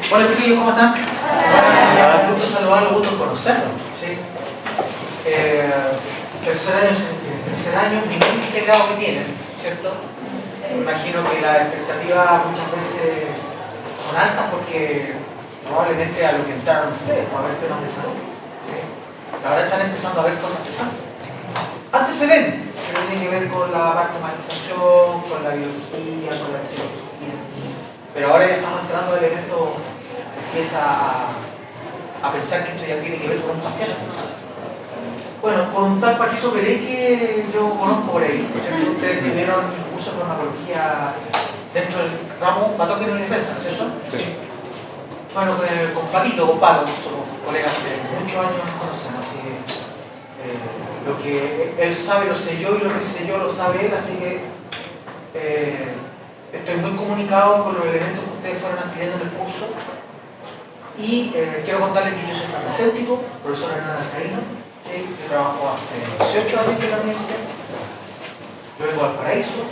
Hola chiquillos, ¿cómo están? Un gusto saludarlos, un gusto conocerlos. ¿Sí? Tercer año, primer integrado que tienen, ¿cierto? Me imagino que las expectativas muchas veces son altas porque probablemente a lo que entraron ustedes, a ver temas de salud. ¿Sí? Ahora están empezando a ver cosas de salud. Antes se ven, pero tienen que ver con la partomatización, con la biología, con la fisiología. Pero ahora ya estamos entrando al elemento que empieza a pensar que esto ya tiene que ver con un paciente. Bueno, con un tal Patricio Pérez que yo conozco por ahí, ¿cierto? Ustedes tuvieron un curso de farmacología dentro del ramo patógeno y defensa, ¿no es cierto? Sí. Bueno, con Patito, con Pablo, somos colegas hace muchos años, nos conocemos, así que lo que él sabe lo sé yo y lo que sé yo lo sabe él, así que estoy muy comunicado con los elementos que ustedes fueron adquiriendo en el curso y quiero contarles que yo soy farmacéutico, profesor Hernán Alcaíno. Yo trabajo hace 18 años en la universidad. Yo vengo al Paraíso,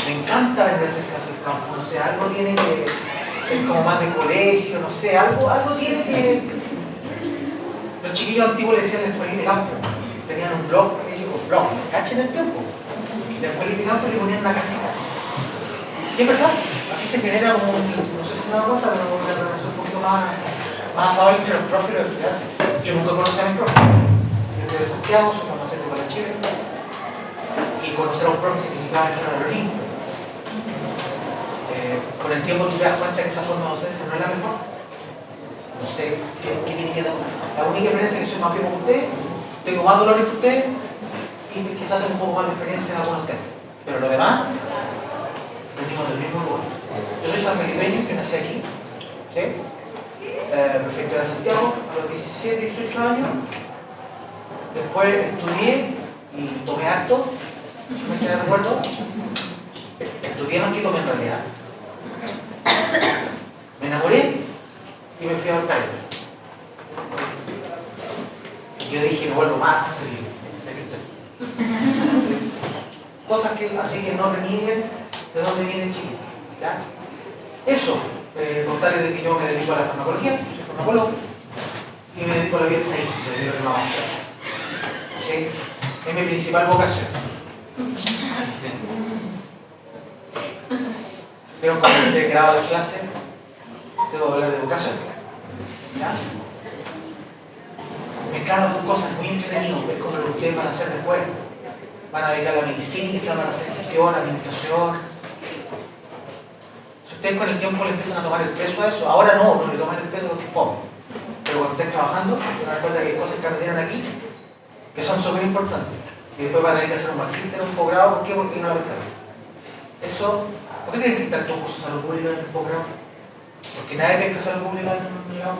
me encanta venir a hacer clases de campo, no sé, algo tiene que, es como más de colegio, no sé, algo tiene que. Los chiquillos antiguos le decían la escuelita de campo, tenían un blog, me cachen el tiempo. La escuelita de campo le ponían una casita. Y es verdad, aquí se genera un, no sé si me da cuenta, pero una relación un poquito más afable entre los profes y los estudiantes. Yo nunca conocí a mi profe. Yo estoy de Santiago, soy farmacéutico para Chile. Y conocer a un profe significaba entrar a Berlín. Con el tiempo tú te das cuenta que esa forma de docencia no es la mejor. No sé qué tiene que dar. La única diferencia es que soy más viejo que usted, tengo más dolores que usted y quizás tengo un poco más de experiencia en algunos temas. Pero lo demás, venimos del mismo lugar. Yo soy sanfelipeño, que nací aquí. ¿Sí? Prefectura de Santiago, a los 17, 18 años. Después estudié y tomé acto, ¿me estoy de acuerdo? Estudié más que tomé en realidad. Me enamoré y me fui a Valparaíso. Y yo dije, no vuelvo más feliz. Cosas que, así que no renieguen de dónde vienen chiquitos. ¿Ya? Eso. Contarles de que yo me dedico a la farmacología, soy farmacólogo, y me dedico a la bioestadística, de lo que vamos a hacer. ¿Sí? Es mi principal vocación. Pero cuando te grabo las clases, tengo que hablar de educación. ¿Ya? Mezclar las dos cosas, muy entretenido, es como lo que ustedes van a hacer después. Van a dedicar a la medicina, quizás van a hacer gestión, administración. Ustedes con el tiempo le empiezan a tomar el peso a eso. Ahora no le toman el peso porque fome. Pero cuando estén trabajando, se dan cuenta que hay cosas que aprendieron aquí que son súper importantes. Y después van a tener que hacer un magíster, un posgrado. ¿Por qué? Porque no lo aprendan. Eso, ¿por qué tienen que dictar todo curso de salud pública en el posgrado? Porque nadie pesca salud pública en un posgrado.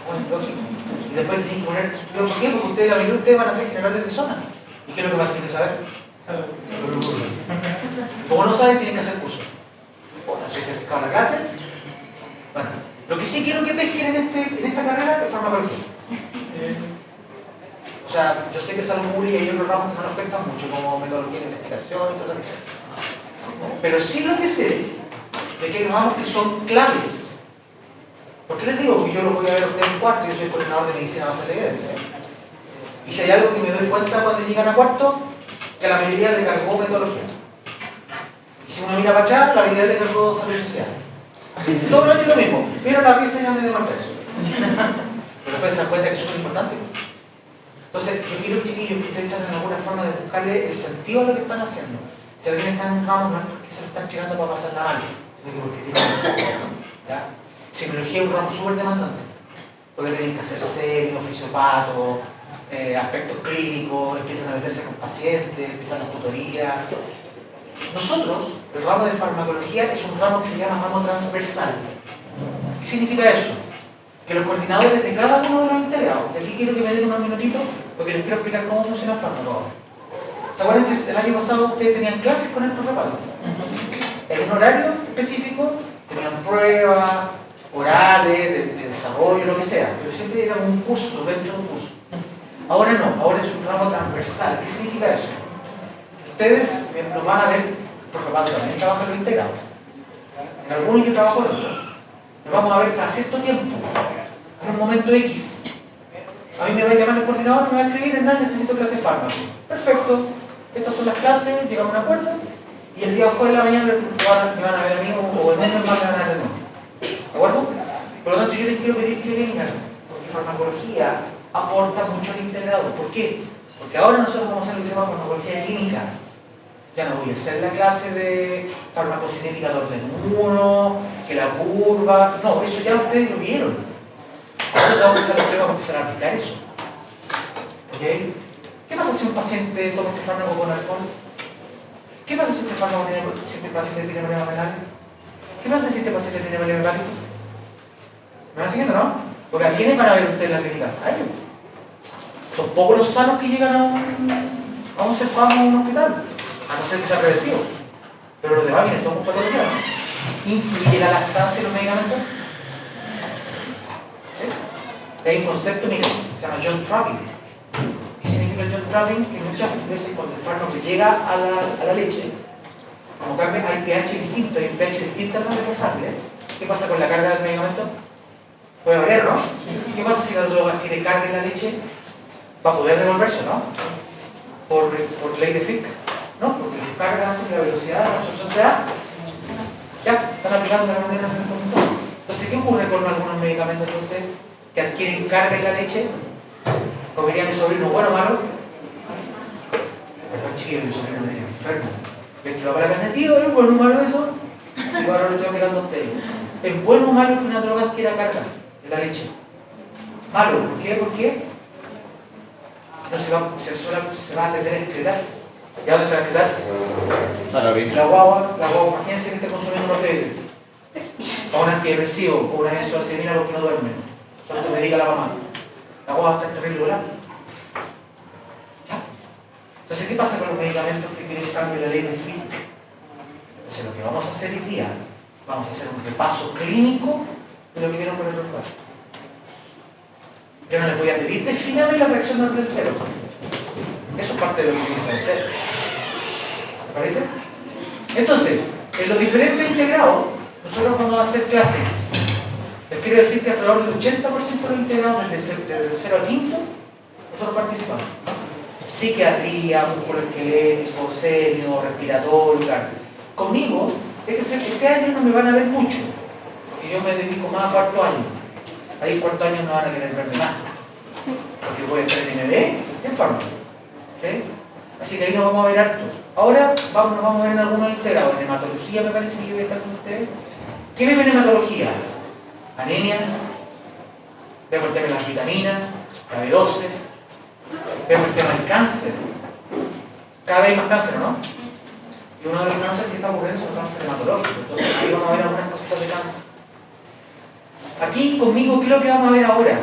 Bueno, lógico. Y después tienen que poner. ¿Por qué? Porque ustedes, la mayoría de ustedes van a ser generales de zona. ¿Y qué es lo que más tienen que saber? Como no saben, tienen que hacer cursos. ¿Se acercaba a la clase? Bueno, lo que sí quiero que pesquen en esta carrera es farmacología. O sea, yo sé que salud pública y hay otros ramos que no nos pescan mucho, como metodología de investigación y todo eso. Pero sí lo que sé de que hay ramos que son claves. ¿Por qué les digo? Porque yo los voy a ver a ustedes en cuarto, yo soy coordinador de medicina basada en la evidencia. Y si hay algo que me doy cuenta cuando llegan a cuarto, que a la mayoría le cargó metodología. Si uno mira para atrás, la habilidad le cargó salud social. Todo lo lo mismo. Vieron la risa y ya me dio más peso. Pero después se dan cuenta que es súper importante. Entonces, yo quiero, chiquillos, que ustedes traten alguna forma de buscarle el sentido a lo que están haciendo. Si alguien está en un ramo, no es porque se lo están llegando para pasarla mal, sino que porque tienen que hacerlo. Psicología es un ramo súper demandante. Porque tienen que hacer serios, fisiopatos, aspectos clínicos, empiezan a meterse con pacientes, empiezan las tutorías. Nosotros, el ramo de farmacología es un ramo que se llama ramo transversal. ¿Qué significa eso? Que los coordinadores de cada uno de los integrados, de aquí quiero que me den unos minutitos porque les quiero explicar cómo funciona el fármaco. ¿Se acuerdan que el año pasado ustedes tenían clases con el profe Pablo? En un horario específico tenían pruebas, orales, de desarrollo, lo que sea, pero siempre era un curso dentro de un curso. Ahora no, ahora es un ramo transversal. ¿Qué significa eso? Ustedes nos van a ver, el profe Pablo también trabaja en lo integrado. en algunos yo trabajo en otros, nos vamos a ver cada cierto tiempo, en un momento X. A mí me va a llamar el coordinador y me va a escribir: Hernán, necesito clase de fármaco. Perfecto, estas son las clases, llegamos a un acuerdo, y el día jueves de la mañana me van a ver a mí, o el mes normal me van a ver de nuevo. ¿De acuerdo? Por lo tanto, yo les quiero pedir que vengan, porque farmacología aporta mucho al integrado. ¿Por qué? Porque ahora nosotros vamos a hacer lo que se llama farmacología clínica. Ya no voy a hacer la clase de farmacocinética de orden 1, que la curva. No, eso ya ustedes lo vieron. Ahora vamos a empezar a aplicar eso. ¿Ok? ¿Qué pasa si un paciente toma este fármaco con alcohol? ¿Qué pasa si este paciente tiene problema renal? ¿Qué pasa si este paciente tiene problema hepático? ¿Me van siguiendo, no? Porque ¿a quiénes van a ver ustedes en la clínica? A ellos. Son pocos los sanos que llegan a un cefamo o a un hospital, a no ser que sea preventivo. Pero los demás vienen todos con patología, ¿no? ¿Influye la lactancia en los medicamentos? ¿Sí? Hay un concepto, miren, se llama John Trapping. ¿Qué significa el John Trapping? Que muchas veces cuando el fármaco llega a la leche, como cambia, hay pH distinto, hay pH distinto al de la sangre. ¿Qué pasa con la carga del medicamento? Puede variar, ¿no? ¿Qué pasa si la droga tiene carga en la leche? Va a poder devolverse, ¿no? Por ley de Fick, ¿no? Porque la carga hace que la velocidad de la absorción sea. Ya, están aplicando la manera en el momento. Entonces, ¿qué ocurre con algunos medicamentos entonces que adquieren carga en la leche? Como diría mi sobrino, bueno o malo. Perdón, chiquillo, mi sobrino me dice enfermo. ¿Ves que va para la casa de tío? ¿Es bueno o malo eso? Si ahora lo estoy aplicando a ustedes. ¿Es bueno o malo que una droga adquiera carga en la leche? Malo, ¿por qué? ¿Por qué? No se va a tener que excretar. ¿Y a dónde se va a excretar? La guagua, imagínense que esté consumiendo un opioide, o un antidepresivo, o una benzodiazepina porque no duerme. Entonces me diga la mamá, la guagua está en terrible volada. Entonces, ¿qué pasa con los medicamentos que quieren cambio de la ley de Fick? Entonces, lo que vamos a hacer hoy día, vamos a hacer un repaso clínico de lo que vieron con el doctor. Yo no les voy a pedir, defíname la reacción del cero. Eso es parte de lo que tienen que saber. ¿Me parece? Entonces, en los diferentes integrados, nosotros vamos a hacer clases. Les quiero decir que alrededor del 80% de los integrados, desde el 0 a 5, nosotros participamos. Psiquiatría, músculo esquelético, senio, respiratorio, cardio. Conmigo, este año no me van a ver mucho, porque yo me dedico más a cuarto año. Ahí en cuarto año no van a querer verme más, porque voy a estar en MD, en fármaco. ¿Sí? Así que ahí nos vamos a ver harto. Ahora nos vamos a ver en algunos integrados. En hematología me parece que yo voy a estar con ustedes. ¿Qué vemos en hematología? Anemia, vemos el tema de las vitaminas, la B12, vemos el tema del cáncer. Cada vez hay más cáncer, ¿no? Y uno de los cánceres que está ocurriendo son cáncer hematológico. Entonces ahí vamos a ver algunas cositas de cáncer. Aquí conmigo, ¿qué es lo que vamos a ver ahora?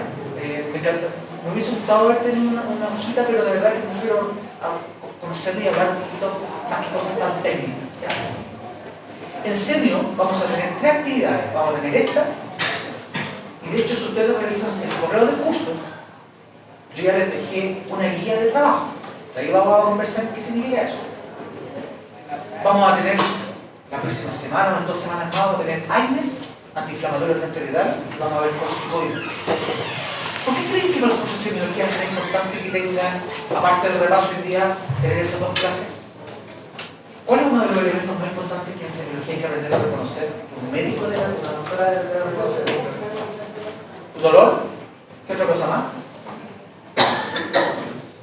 Me hubiese gustado haber tenido una hojita, pero de verdad que prefiero conocerlo y hablar un poquito más que cosas tan técnicas. ¿Ya? En serio, vamos a tener 3 actividades. Vamos a tener esta, y de hecho, si ustedes revisan el correo del curso, yo ya les dejé una guía de trabajo. De ahí vamos a conversar qué significa eso. Vamos a tener la próxima semana, unas 2 semanas más, vamos a tener AINES, antiinflamatorios retrovirales, y vamos a ver corticoides. ¿Por qué creen que los cursos de semiología será importante que tengan, aparte del repaso hoy día, tener esas 2 clases? ¿Cuál es uno de los elementos más importantes que en semiología hay que aprender a reconocer? Un médico de la doctora de la reconocer. ¿Tu dolor? ¿Qué otra cosa más?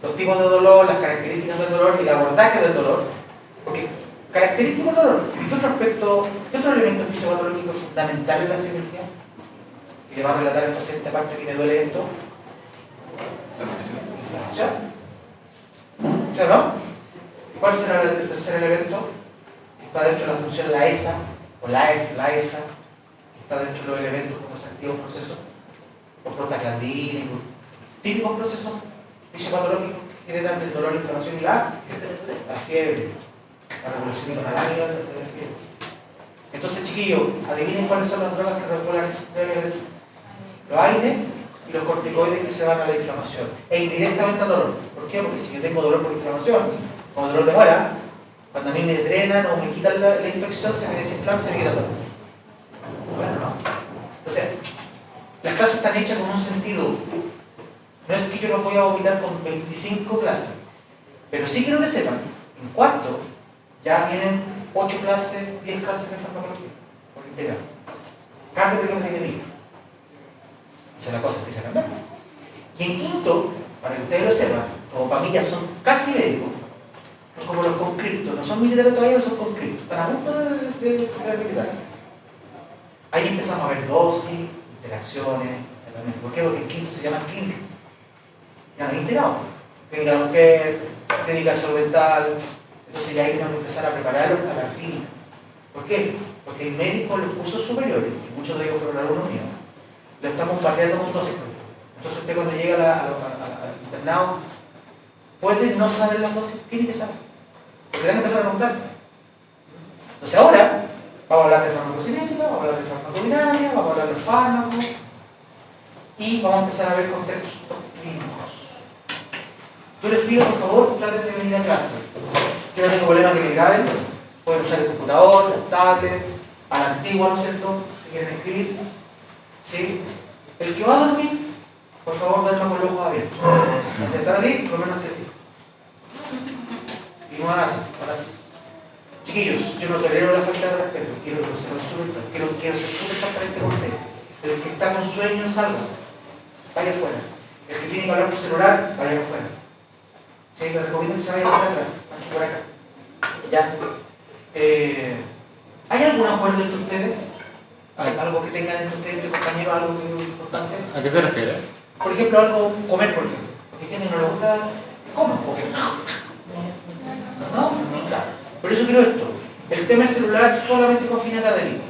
Los tipos de dolor, las características del dolor y el abordaje del dolor. Porque característico del dolor. ¿Y qué otro aspecto, qué otro elemento fisiopatológico es fundamental en la semiología? Y le va a relatar al paciente, aparte que me duele esto. ¿Ya? ¿Sí o no? ¿Y cuál será el tercer elemento? Está dentro de la función la ESA, o la ESA, está dentro de los elementos como los activos procesos, por prostaglandina y por típicos procesos fisiopatológicos que generan el dolor, la inflamación y la fiebre, la regulación hipotálamica de la fiebre. Entonces, chiquillos, adivinen cuáles son las drogas que regulan esos 3 elementos. Los AINES y los corticoides que se van a la inflamación e indirectamente al dolor. ¿Por qué? Porque si yo tengo dolor por inflamación, como dolor de muela, cuando a mí me drenan o me quitan la infección, se me desinflama, se me quita el dolor. Bueno, no. O sea, las clases están hechas con un sentido. No es que yo los voy a vomitar con 25 clases, pero sí quiero que sepan, en cuarto ya vienen 8 clases, 10 clases de farmacología, por integral. Cada currículum tiene 10. Esa es la cosa, empieza a cambiar. Y en quinto, para que ustedes lo sepan, como para mí ya son casi médicos, son como los conscriptos, no son militares todavía, no son conscriptos, están a punto de ser militares. Ahí empezamos a ver dosis, interacciones, tratamientos. ¿Por qué? Porque en quinto se llaman clínicas. Ya no hay integrado. Clínica de la mujer, clínica de salud dental. Entonces ya ahí tenemos que empezar a prepararlos para la clínica. ¿Por qué? Porque el médico en los cursos superiores, que muchos de ellos fueron alumnos míos, lo está bombardeando con dosis. Entonces usted cuando llega al internado, puede no saber las dosis, tiene que saber. Porque van a empezar a preguntar. Entonces ahora, vamos a hablar de farmacocinética, vamos a hablar de farmacodinamia, vamos a hablar de fármacos y vamos a empezar a ver contextos clínicos. Yo les pido, por favor, traten de venir a clase. Yo no tengo problema que me graben, pueden usar el computador, las tablets, a la antigua, ¿no es cierto? Si quieren escribir. ¿Sí? El que va a dormir, por favor, duerma con los ojos abiertos. Al estar aquí, por lo menos 3 días. Y no hagan así. Chiquillos, yo no tolero la falta de respeto, quiero ser súper transparente con ustedes. El que está con sueño, salga, vaya afuera. El que tiene que hablar por celular, vaya afuera. Si les recomiendo que se vayan para atrás, aquí por acá. Ya. ¿Hay algún acuerdo entre ustedes? ¿Algo que tengan entre ustedes, compañeros, algo que es importante? ¿A qué se refiere? Por ejemplo, algo, comer, por ejemplo. Porque hay gente que no le gusta, coman, porque ¿no? Claro. Por eso quiero esto. El tema del celular solamente con fin académico.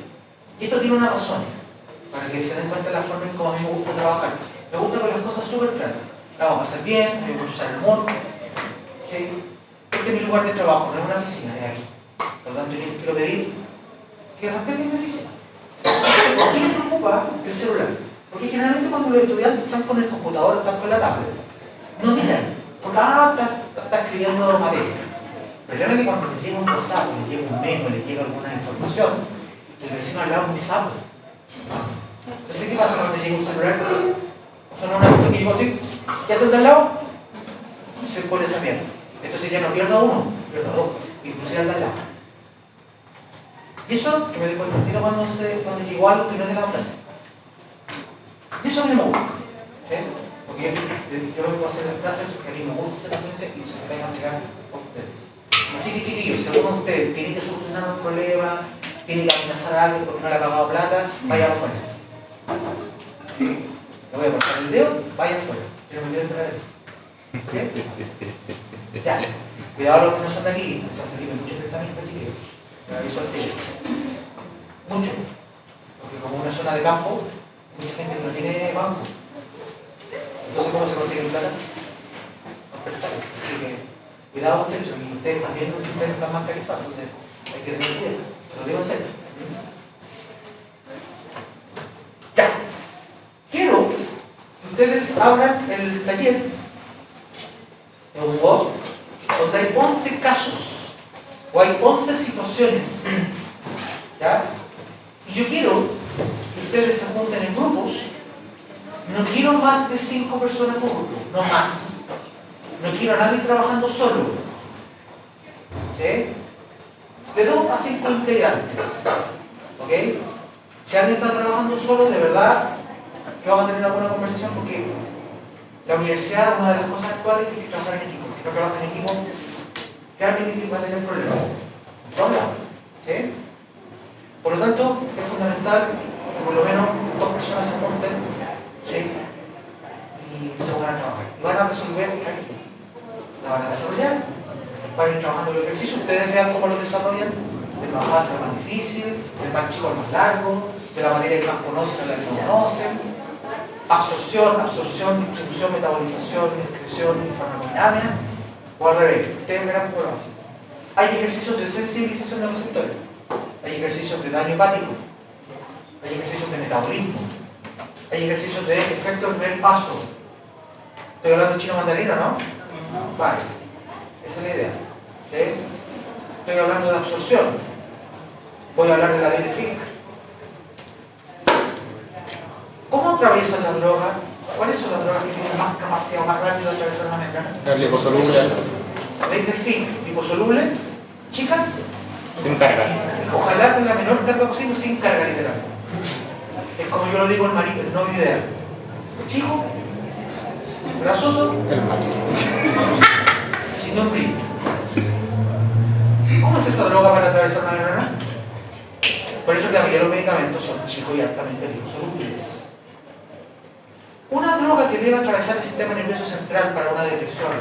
Y esto tiene una razón, para que se den cuenta de la forma en cómo a mí me gusta trabajar. Me gusta con las cosas súper claras. La vamos a pasar bien, me gusta usar el humor. ¿Sí? Este es mi lugar de trabajo, no es una oficina, es aquí. Por lo tanto, yo les quiero pedir que respeten mi oficina. ¿Por qué me preocupa el celular? Porque generalmente cuando los estudiantes están con el computador, están con la tablet, no miran, porque está escribiendo materia. El problema es que cuando les llega un WhatsApp, les llega un memo, les llega alguna información, el vecino al lado es muy sapo. Entonces, ¿qué pasa cuando llega un celular? Son una foto que llegó así, ¿qué hace el de al lado? Se pone esa mierda. Entonces ya no pierdo a uno, pierdo a dos, inclusive al de al lado. Y eso, yo me di cuenta cuando llegó algo que no es de la clase. Y eso a mí no me gusta. ¿Sí? Porque yo vengo a hacer las clases porque a mí me gusta hacer la ciencia y se me vayan a llegar a ustedes. Así que chiquillos, si alguno de ustedes tiene que solucionar un problema, tiene que amenazar a alguien porque no le ha pagado plata, vaya afuera. ¿Sí? Le voy a cortar el dedo, vaya afuera. Yo no me quiero entrar ahí. ¿Sí? Ya. Cuidado a los que no son de aquí, en San Felipe, muchos prestamistas, chiquillos. Mucho. Porque como una zona de campo, mucha gente que no tiene banco. Entonces, ¿cómo se consigue plata? Así que, cuidado muchachos, y ustedes también, ustedes están bancarizados, entonces hay que tener cuidado. Se lo digo en serio. Ya. Quiero que ustedes abran el taller de un Word donde hay 11 casos o hay 11 situaciones. ¿Ya? Y yo quiero que ustedes se junten en grupos. No quiero más de 5 personas por grupo, no más. No quiero a nadie trabajando solo. ¿Sí? De 2 a 5 integrantes. ¿Ok? Si alguien está trabajando solo, de verdad que vamos a tener una buena conversación porque la universidad, una de las cosas actuales es que trabajar en equipo. Si no trabaja en equipo, claramente va a tener problemas. ¿Sí? Por lo tanto, es fundamental que por lo menos 2 personas se junten, ¿sí? Y se van a trabajar. Y van a resolver aquí. La van a desarrollar, van a ir trabajando los ejercicios, ustedes vean cómo los desarrollan, de más fácil al más difícil, del más chico al más largo, de la materia que más conocen a la que no conocen. Absorción, distribución, metabolización, excreción y farmacodinamia, o al revés, ustedes verán cómo lo hacen. Hay ejercicios de sensibilización de receptores, hay ejercicios de daño hepático, hay ejercicios de metabolismo, hay ejercicios de efecto del primer paso. Estoy hablando chino mandarino, ¿no? Vale, esa es la idea. ¿Sí? Estoy hablando de absorción, voy a hablar de la ley de Fick. ¿Cómo atraviesan las drogas? ¿Cuáles son las drogas que tienen más capacidad o más rápido de atravesar una membrana? La liposoluble. ¿Veis de fin? Liposoluble, chicas, Sin carga. ojalá con la menor carga posible, sin carga literal. Es como yo lo digo el marido, el novio ideal. Chico, grasoso, El mal. sin un brillo. ¿Cómo es esa droga para atravesar una membrana? Por eso que la mayoría de los medicamentos son chicos y altamente liposolubles. Una droga que debe atravesar el sistema nervioso central para una depresión,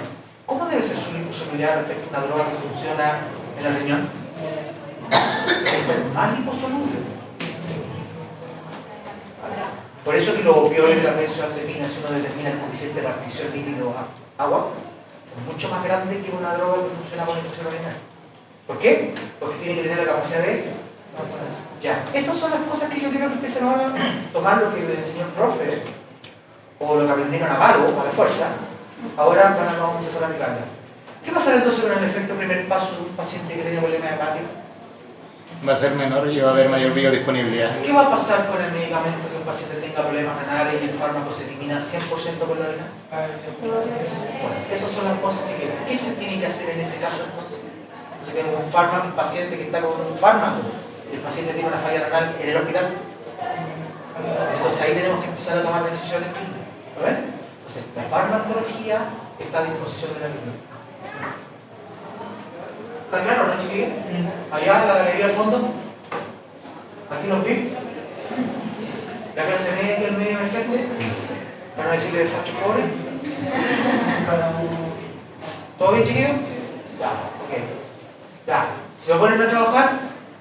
¿cómo debe ser su liposolubilidad respecto a una droga que funciona en el riñón? Debe ser más liposoluble. Por eso que los opioides, la benzoacetina, si uno determina el coeficiente de partición líquido-agua, es mucho más grande que una droga que funciona con el función renal. ¿Por qué? Porque tiene que tener la capacidad de... Ya, esas son las cosas que yo quiero que empiecen ahora a tomar lo que le enseñó el profe, o lo que aprendieron a palo, a la fuerza. Ahora vamos a empezar a aplicarla. ¿Qué pasará entonces con el efecto primer paso de un paciente que tiene problema hepático? Va a ser menor y va a haber mayor biodisponibilidad. ¿Qué va a pasar con el medicamento que un paciente tenga problemas renales y el fármaco se elimina 100% con la orina? Bueno, esas son las cosas que quiero. ¿Qué se tiene que hacer en ese caso entonces? Si tengo un fármaco, un paciente que está con un fármaco, el paciente tiene una falla renal en el hospital, entonces ahí tenemos que empezar a tomar decisiones clínicas. ¿Lo ven? Entonces, la farmacología está a disposición de la clínica. ¿Está claro, no, chiquillos? Allá en la galería al fondo. Aquí los vi. La clase media y el medio emergente. Para no decirle facho pobre. ¿Todo bien, chiquillos? Ya, ok. Ya. Si me ponen a trabajar,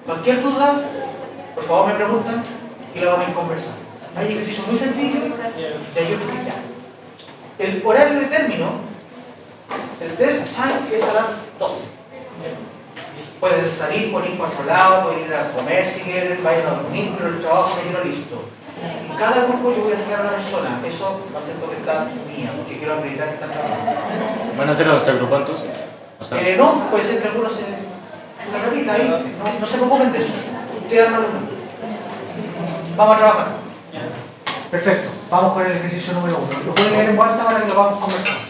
cualquier duda, por favor me preguntan y la vamos a ir conversando. Hay ejercicios muy sencillos y hay otros que ya. El horario de término, el dead time es a las 12. Pueden salir, pueden ir por otro lado, pueden ir a comer si quieren, vayan a dormir, pero el trabajo me quiero listo. En cada grupo yo voy a sacar a una persona, eso va a ser potestad mía, porque quiero acreditar que están trabajando. ¿Van a ser los agrupantes? O sea, No, puede ser que algunos se repita ahí, no se preocupen de eso. Ustedes arman uno. Vamos a trabajar. Perfecto, vamos con el ejercicio número 1. Lo pueden leer en voz alta para que lo vamos conversando.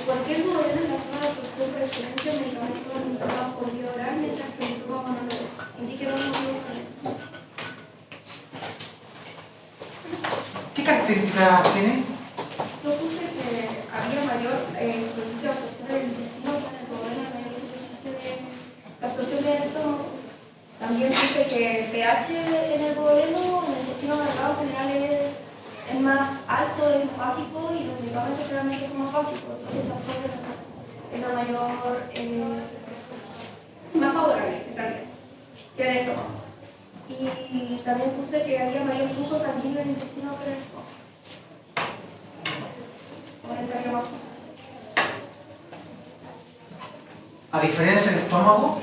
Cualquier modelo en la zona de absorción por excelencia de medicamentos administrados por vía oral mientras que el toma no lo es. Indique los motivos siguientes. ¿Qué características tiene? Yo puse que había mayor superficie de absorción del intestino, o sea, en el duodeno hay mayor superficie de la absorción del estómago. También puse que el pH en el duodeno, en el intestino delgado en general es más alto, es más básico y los medicamentos realmente son más básicos, entonces se absorben en la mayor, más favorable en realidad que el estómago. Y también puse que había mayor flujo sanguíneo en el intestino que en el estómago. A diferencia del estómago,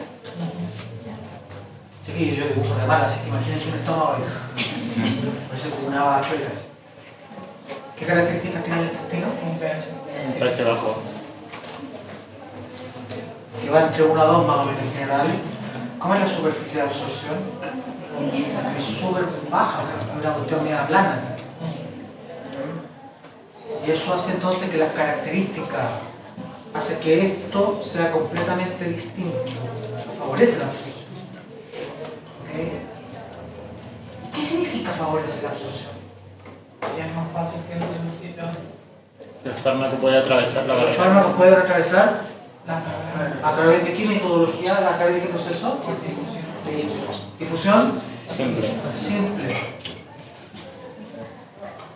sí, yo dibujo re mal, así que imagínense un estómago ahí. Parece como una bachuela. ¿Qué características tiene el intestino? un pH bajo. Que va entre 1 a 2 más o menos en general. ¿Cómo es la superficie de absorción? Es súper baja, es una cuestión media plana. Y eso hace entonces que las características hace que esto sea completamente distinto. Favorece la absorción. ¿Okay? ¿Qué significa favorecer la absorción? Ya es más fácil que no se necesita El fármaco puede atravesar la Los barrera. fármacos pueden atravesar la a través de qué metodología, a través de qué proceso? Difusión Simple. simple.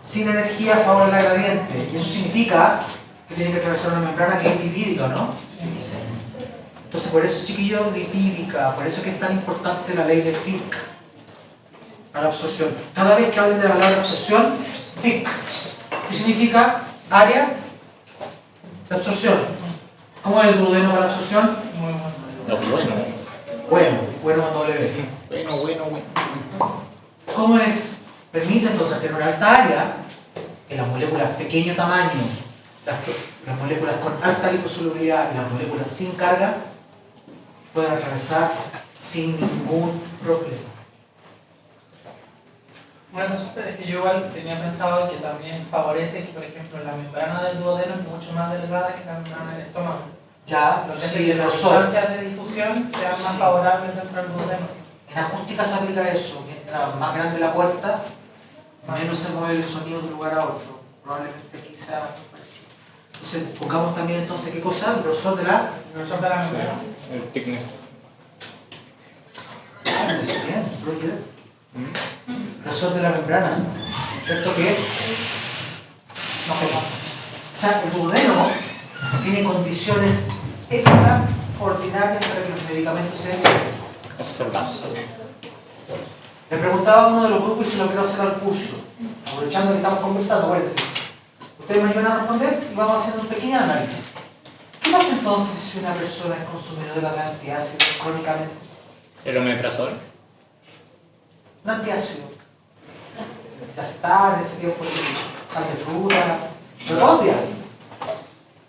Sin energía a favor de la gradiente. Y eso significa que tiene que atravesar una membrana que es lipídica, ¿no? Entonces por eso, chiquillos, lipídica, por eso es que es tan importante la ley de Fick a la absorción. Cada vez que hablen de la palabra absorción, Fick. ¿Qué significa? Área de absorción. ¿Cómo es el duodeno para la absorción? muy bueno. No, Bueno con doble B. bueno. ¿Cómo es? Permite entonces tener una alta área que las moléculas de pequeño tamaño, las moléculas con alta liposolubilidad y las moléculas sin carga pueden atravesar sin ningún problema. Una consulta es que yo igual tenía pensado que también favorece que, por ejemplo, la membrana del duodeno es mucho más delgada que la membrana del estómago. Ya, Lo que hace sí, que el las grosor. distancias de difusión sean más favorables dentro del duodeno. En acústica se aplica eso. Mientras más grande la puerta, menos se mueve el sonido de un lugar a otro. Probablemente aquí sea parecido. Entonces, buscamos también entonces qué cosa, el grosor de la... El grosor de la membrana. El thickness. Ah, me parece bien, muy bien. Grosor de la membrana. ¿Cierto que es? No, no. O sea, el duodeno tiene condiciones extraordinarias para que los medicamentos sean Observamos. Le preguntaba a uno de los grupos y se lo quiero hacer al curso, aprovechando que estamos conversando, parece. Ustedes me ayudan a responder y vamos haciendo un pequeño análisis. ¿Qué pasa entonces si una persona es consumidora de antiácidos crónicamente? El omeprazol. Un antiácido. Ya está, ese tiempo de sal de fruta, pero todos los días.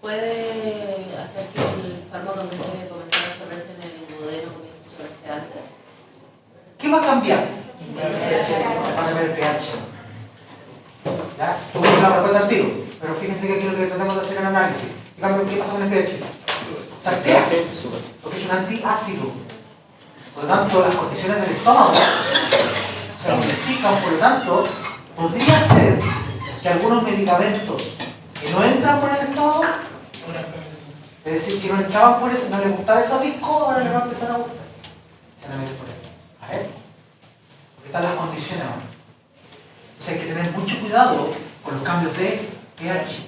¿Puede hacer que el fármaco en vez de comenzar a absorberse en el duodeno comience a absorberse antes? ¿Qué va a cambiar? Va a cambiar el pH. ¿Ya? Tuve la respuesta al tiro, pero fíjense que aquí lo que tratamos de hacer es un análisis. En cambio, ¿qué pasa con el pH? Saltea, porque es un antiácido. Por lo tanto, las condiciones del estómago se modifican, por lo tanto, podría ser que algunos medicamentos que no entran por el estómago, es decir, que no entraban por eso, no les gustaba ese disco, ahora les va a empezar a gustar. Se van a meter por ahí. A ver, porque están las condiciones ahora. Entonces hay que tener mucho cuidado con los cambios de pH.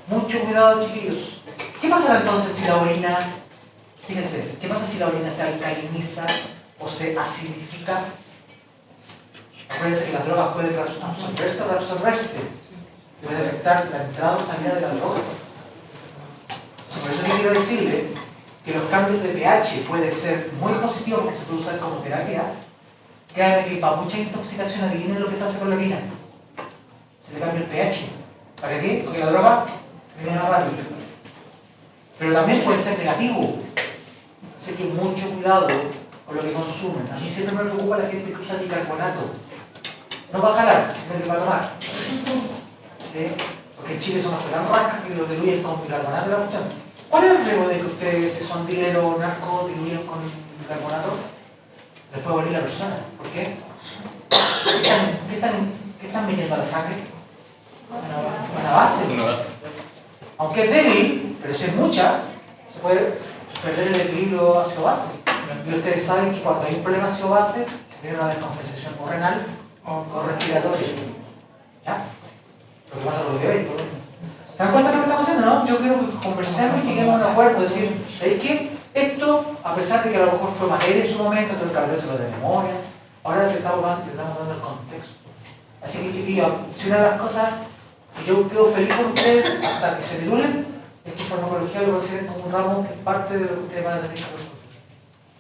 Mucho cuidado, chiquillos. ¿Qué pasará entonces si la orina, fíjense, qué pasa si la orina se alcaliniza o se acidifica? Acuérdense que las drogas pueden absorberse o reabsorberse. Se puede afectar la entrada o salida de la droga. Por eso yo quiero decirle que los cambios de pH pueden ser muy positivos porque se puede usar como terapia. Créanme que para mucha intoxicación, adivinen lo que se hace con la orina. Se le cambia el pH. ¿Para qué? Porque la droga viene más rápido. Pero también puede ser negativo. Así que mucho cuidado con lo que consumen. A mí siempre me preocupa la gente que usa bicarbonato. No va a jalar, sino que va a tomar. ¿Sí? Porque en Chile son las gran rascas que lo diluyen con bicarbonato la cuestión. ¿Cuál es el riesgo de que ustedes, si son dealer o narco, diluyen con bicarbonato? Les puede morir la persona. ¿Por qué? ¿Qué están metiendo a la sangre? Una base. Una base. Aunque es débil, pero si es mucha, se puede perder el equilibrio ácido-base. Y ustedes saben que cuando hay un problema ácido-base, viene una descompensación o renal o respiratoria. ¿Ya? Lo que pasa con los diabéticos. ¿Se dan cuenta de lo que estamos haciendo, no? Yo quiero que conversemos y que lleguemos a un acuerdo. Es decir, ¿sabéis qué? Esto, a pesar de que a lo mejor fue materia en su momento, entonces cada vez se lo de memoria, ahora le estamos dando el contexto. Así que, chiquillos, si una de las cosas que yo quedo feliz por ustedes hasta que se titulen es que farmacología lo consideren como un ramo que es parte de lo que ustedes van a tener que resolver.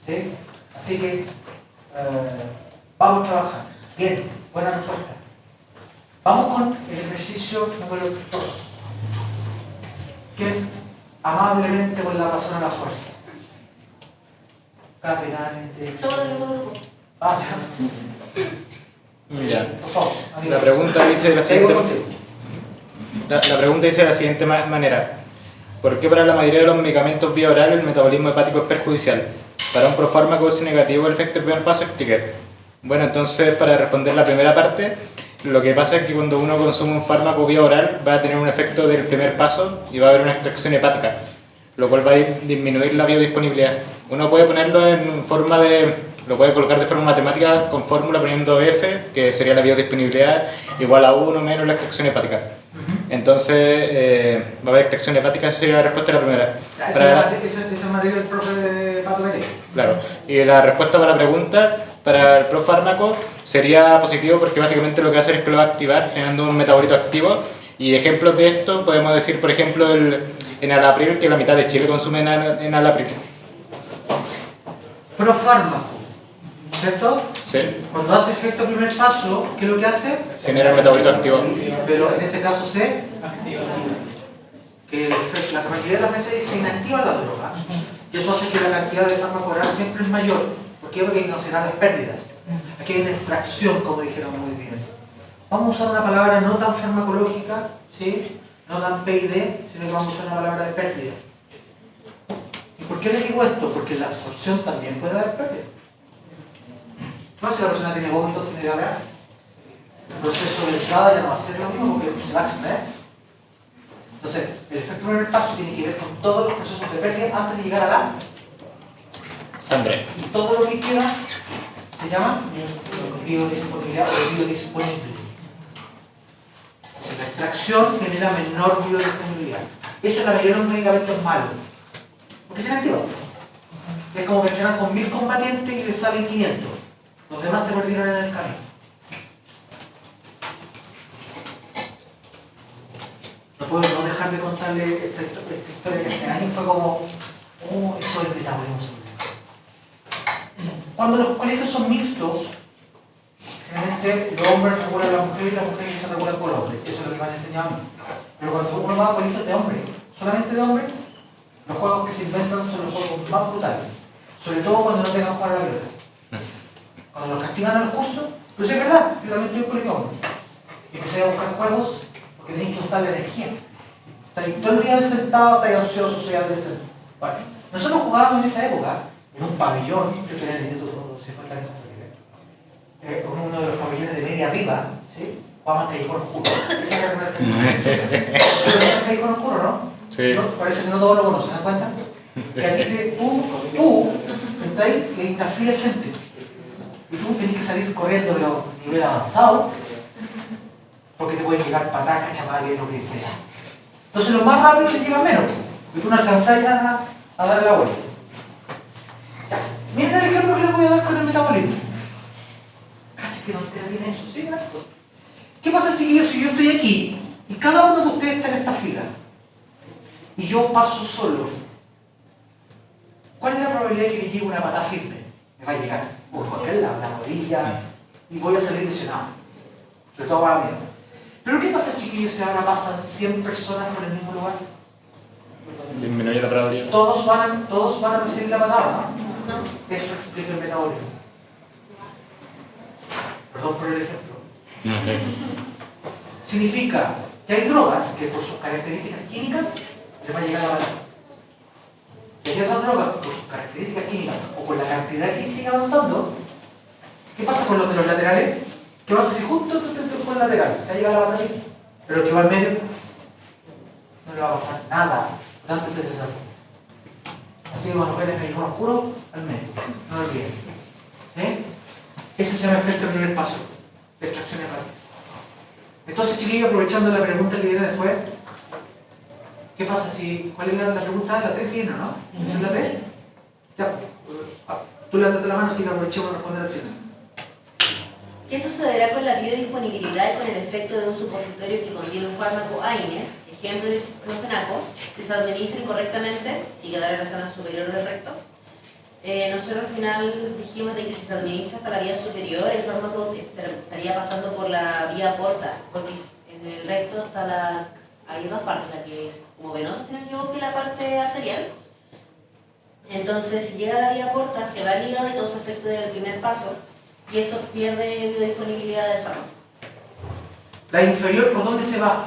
¿Sí? Así que, vamos a trabajar. Bien, buena respuesta. Vamos con el ejercicio número 2. Que amablemente con la razón a la fuerza. Cada penalmente. Somos del mismo grupo. Ah, ya. Ya. Por favor, amigo. La pregunta dice de la Sigo siguiente contigo. la pregunta dice de la siguiente manera. ¿Por qué para la mayoría de los medicamentos vía oral el metabolismo hepático es perjudicial? Para un profármaco es negativo el efecto del primer paso, expliqué. Bueno, entonces para responder la primera parte, lo que pasa es que cuando uno consume un fármaco vía oral va a tener un efecto del primer paso y va a haber una extracción hepática, lo cual va a disminuir la biodisponibilidad. Uno puede ponerlo en forma de, lo puede colocar de forma matemática con fórmula poniendo F, que sería la biodisponibilidad, igual a 1 menos la extracción hepática. Entonces va a haber extracción hepática, esa sería la respuesta a la primera. Ese es material del profe de Pato Pérez. Claro, y la respuesta para la pregunta, para el profármaco, sería positivo porque básicamente lo que va a hacer es que lo va a activar generando un metabolito activo. Y ejemplos de esto podemos decir, por ejemplo, el enalapril, que la mitad de Chile consume enalapril. Profármaco, ¿cierto? Sí, Cuando hace efecto primer paso, ¿qué es lo que hace? genera un metabolito activo. Pero en este caso se que la mayoría de las veces se inactiva la droga y eso hace que la cantidad de fármaco oral siempre es mayor. ¿Por qué? Porque hay que considerar las pérdidas. Aquí hay una extracción, como dijeron muy bien. Vamos a usar una palabra no tan farmacológica, ¿sí? No tan PID, sino que vamos a usar una palabra de pérdida. ¿Y por qué le digo esto? Porque la absorción también puede dar pérdida. No, si la persona tiene vómitos, tiene diarrea, el proceso de entrada ya no va a ser lo mismo porque se va a extraer. Entonces, el efecto primer paso tiene que ver con todos los procesos de pérdida antes de llegar a la sangre. y todo lo que queda se llama biodisponibilidad o biodisponible. Entonces, la extracción genera menor biodisponibilidad. Eso es la mayoría de los medicamentos malos. Porque se activa. Es como que entrenan con 1000 combatientes y le salen 500. Los demás se perdieron en el camino. No puedo no dejar de contarle esta historia que hace años fue como, esto es metabolismo celular. Cuando los colegios son mixtos, generalmente los hombres regulan a las mujeres y las mujeres se regulan con los hombres. Eso es lo que me han enseñado a mí. Pero cuando uno va a colegios de hombres, solamente de hombres, los juegos que se inventan son los juegos más brutales. Sobre todo cuando no tengan que jugar a la guerra. Cuando los castigan a los cursos, pero sí es verdad, yo también estoy en colegio hombre. Y empecé a buscar juegos porque tenéis que juntar la energía. Estáis todo el día sentado, estáis ansiosos, soy adolescente. Bueno, nosotros jugábamos en esa época, en un pabellón, yo tenía el instituto 50 años en uno de los pabellones de media arriba, ¿sí? Jugaban Callejón Oscuro. Esa era una de Callejón Oscuro, ¿no? Sí. ¿No? Parece que no todos lo conocen, ¿se dan cuenta? Que aquí tú entráis y hay una fila de gente. Y tú tenés que salir corriendo, pero a nivel avanzado, porque te pueden llegar patadas, cachamales, lo que sea. Entonces, lo más rápido te llega menos, y tú no alcanzás a darle la vuelta. Ya. Miren el ejemplo que les voy a dar con el metabolismo. Cacha, que no te viene eso, ¿sí? ¿Qué pasa, chiquillos, si yo estoy aquí y cada uno de ustedes está en esta fila y yo paso solo? ¿Cuál es la probabilidad de que me llegue una patada firme? Me va a llegar por cualquier lado, la rodilla, y voy a salir lesionado. Sobre todo para mí. Pero ¿qué pasa, chiquillos, si ahora pasan 100 personas por el mismo lugar? Disminuye la probabilidad. Todos van a recibir la patada, ¿no? Eso explica el metabolismo. Perdón por el ejemplo. Significa que hay drogas que por sus características químicas les va a llegar la patada. Y hay otras drogas por sus características químicas o por la cantidad que sigue avanzando. ¿Qué pasa con los de los laterales? ¿Qué pasa si justo tú te con el lateral? Te ha llegado la patada, pero el que va al medio no le va a pasar nada antes de cesar. Así que cuando caen en el oscuro, al medio. No lo olviden. Ese se llama efecto del primer paso de extracción rápida. Entonces, chiquillos, aprovechando la pregunta que viene después, ¿qué pasa si... ¿Cuál es la pregunta? ¿La 3 viene o no? ¿Es la 3? Ya. Tú levántate la mano, así que aprovechemos a responder al final. ¿Qué sucederá con la biodisponibilidad y con el efecto de un supositorio que contiene un fármaco AINES, ejemplo de clofenaco, que se administra incorrectamente, si quedara en la zona superior del recto? Nosotros al final dijimos de que si se administra hasta la vía superior, el fármaco estaría pasando por la vía porta, porque en el recto está hay dos partes, la que es como venosa, si no me equivoco, y la parte arterial. Entonces, si llega a la vía porta, se va al hígado y causa efecto del primer paso, y eso pierde biodisponibilidad del fármaco. La inferior, ¿por dónde se va?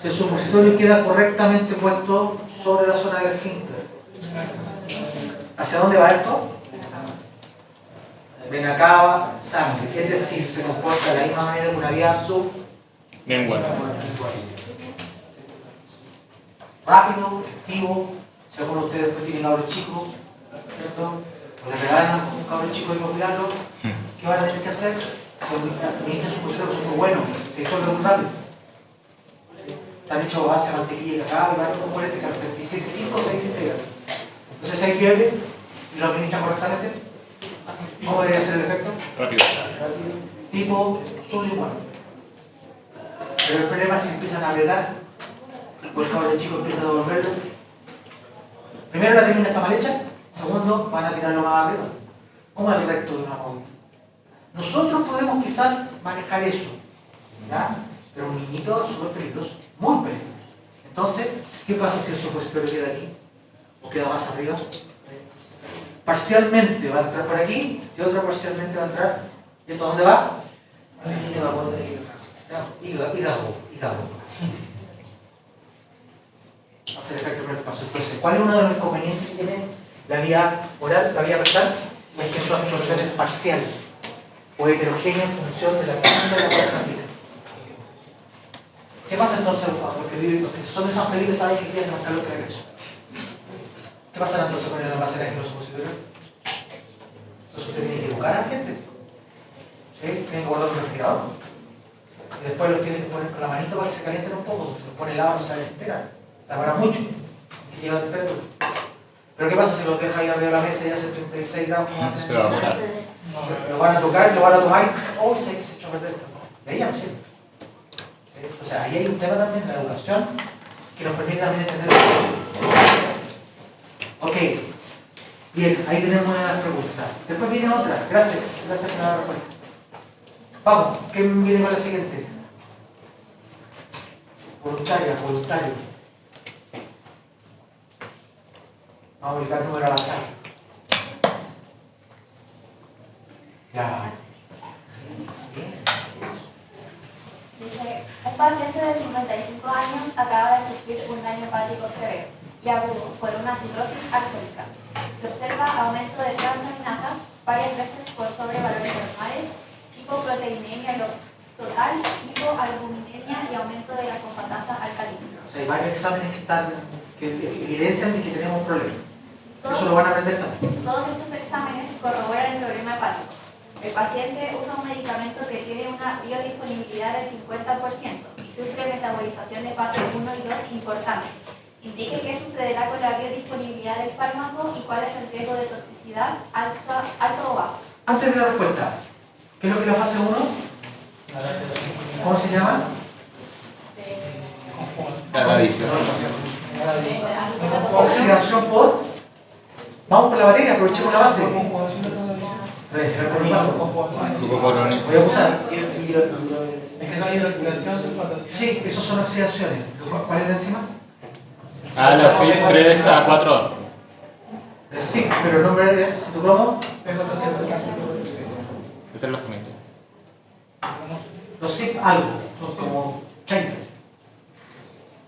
El supositorio queda correctamente puesto sobre la zona del esfínter. ¿Hacia dónde va esto? Vena cava, sangre. Es decir, se comporta de la misma manera que una vía Lengua. rápido, efectivo. Si alguno de ustedes después tiene cabros chicos, ¿cierto? O le regalan un cabro chico y para cuidarlo, ¿qué van a tener que hacer? Administran supositorios que son muy buenos, se disuelven muy rápido. Están hechos a base de mantequilla y cacao y varios componentes que a los 37,5 se desintegran. Entonces, si hay fiebre y lo administran correctamente, ¿cómo debería ser el efecto? Rápido. Tipo subigual. Pero el problema es si empiezan a apretar, o el cabro chico empieza a devolverlo. Primero, la técnica está mal hecha. Segundo, van a tirarlo más arriba. ¿Cómo es el recto de una móvil? Nosotros podemos quizás manejar eso, ¿ya? Pero un niñito es súper peligroso, muy peligroso. Entonces, ¿qué pasa si el supositorio queda aquí? ¿O queda más arriba? Parcialmente va a entrar por aquí y otra parcialmente va a entrar ¿Y esto a dónde va? Al sistema hígado. Hace el efecto primer paso. Entonces, ¿cuál es uno de los inconvenientes que tiene la vía oral, la vía rectal? Es que su absorción es parcial o heterogénea en función de la química de la masa sanguínea. ¿Qué pasa entonces? Los que son de San Felipe saben que aquí hace más calor que la derecha. ¿Qué pasa entonces con el envase de la superior? Entonces usted tiene que educar a la gente. ¿Sí? Tiene que guardar un respirador. Y después los tiene que poner con la manito para que se calienten un poco. Si los pone helado no se desintegran. Se agarra mucho. Y llega a temperatura. Pero ¿qué pasa si los deja ahí arriba de la mesa y hace 36 grados? ¿Cómo hacen? Lo van a tocar, lo van a tomar y ¡oh! Se echó a perder. De ahí ya no sirve. O sea, ahí hay un tema también de la educación que nos permite también entender. Ok. Bien, ahí tenemos una de las preguntas. Después viene otra. Gracias por la respuesta. Vamos, ¿quién viene con la siguiente? Voluntario. Vamos a publicar número al azar. Ya. Dice, un paciente de 55 años acaba de sufrir un daño hepático severo y agudo por una cirrosis alcohólica. Se observa aumento de transaminasas varias veces por sobre valores normales, hipoproteinemia total, hipoalbuminemia y aumento de la fosfatasa alcalina. O sea, hay varios exámenes que evidencian que tenemos un problema. Eso lo van a aprender también. Todos estos exámenes corroboran el problema hepático. El paciente usa un medicamento que tiene una biodisponibilidad del 50% y sufre metabolización de fase 1 y 2 importante. Indique qué sucederá con la biodisponibilidad del fármaco y cuál es el riesgo de toxicidad, alto o bajo. Antes de la respuesta, ¿qué es lo que es la fase 1? ¿Cómo se llama? Catadición. Oxidación por. Vamos por la batería, aprovechemos la base. Glucocorones. Voy a usar. Es que son hidroxilación, sulfatación. Sí, esos son oxidaciones. ¿Cuál es la enzima? La CYP3 a 4A. Sí, pero el nombre es citocromo. Esa es la familia. Los CYP algo, son como 30.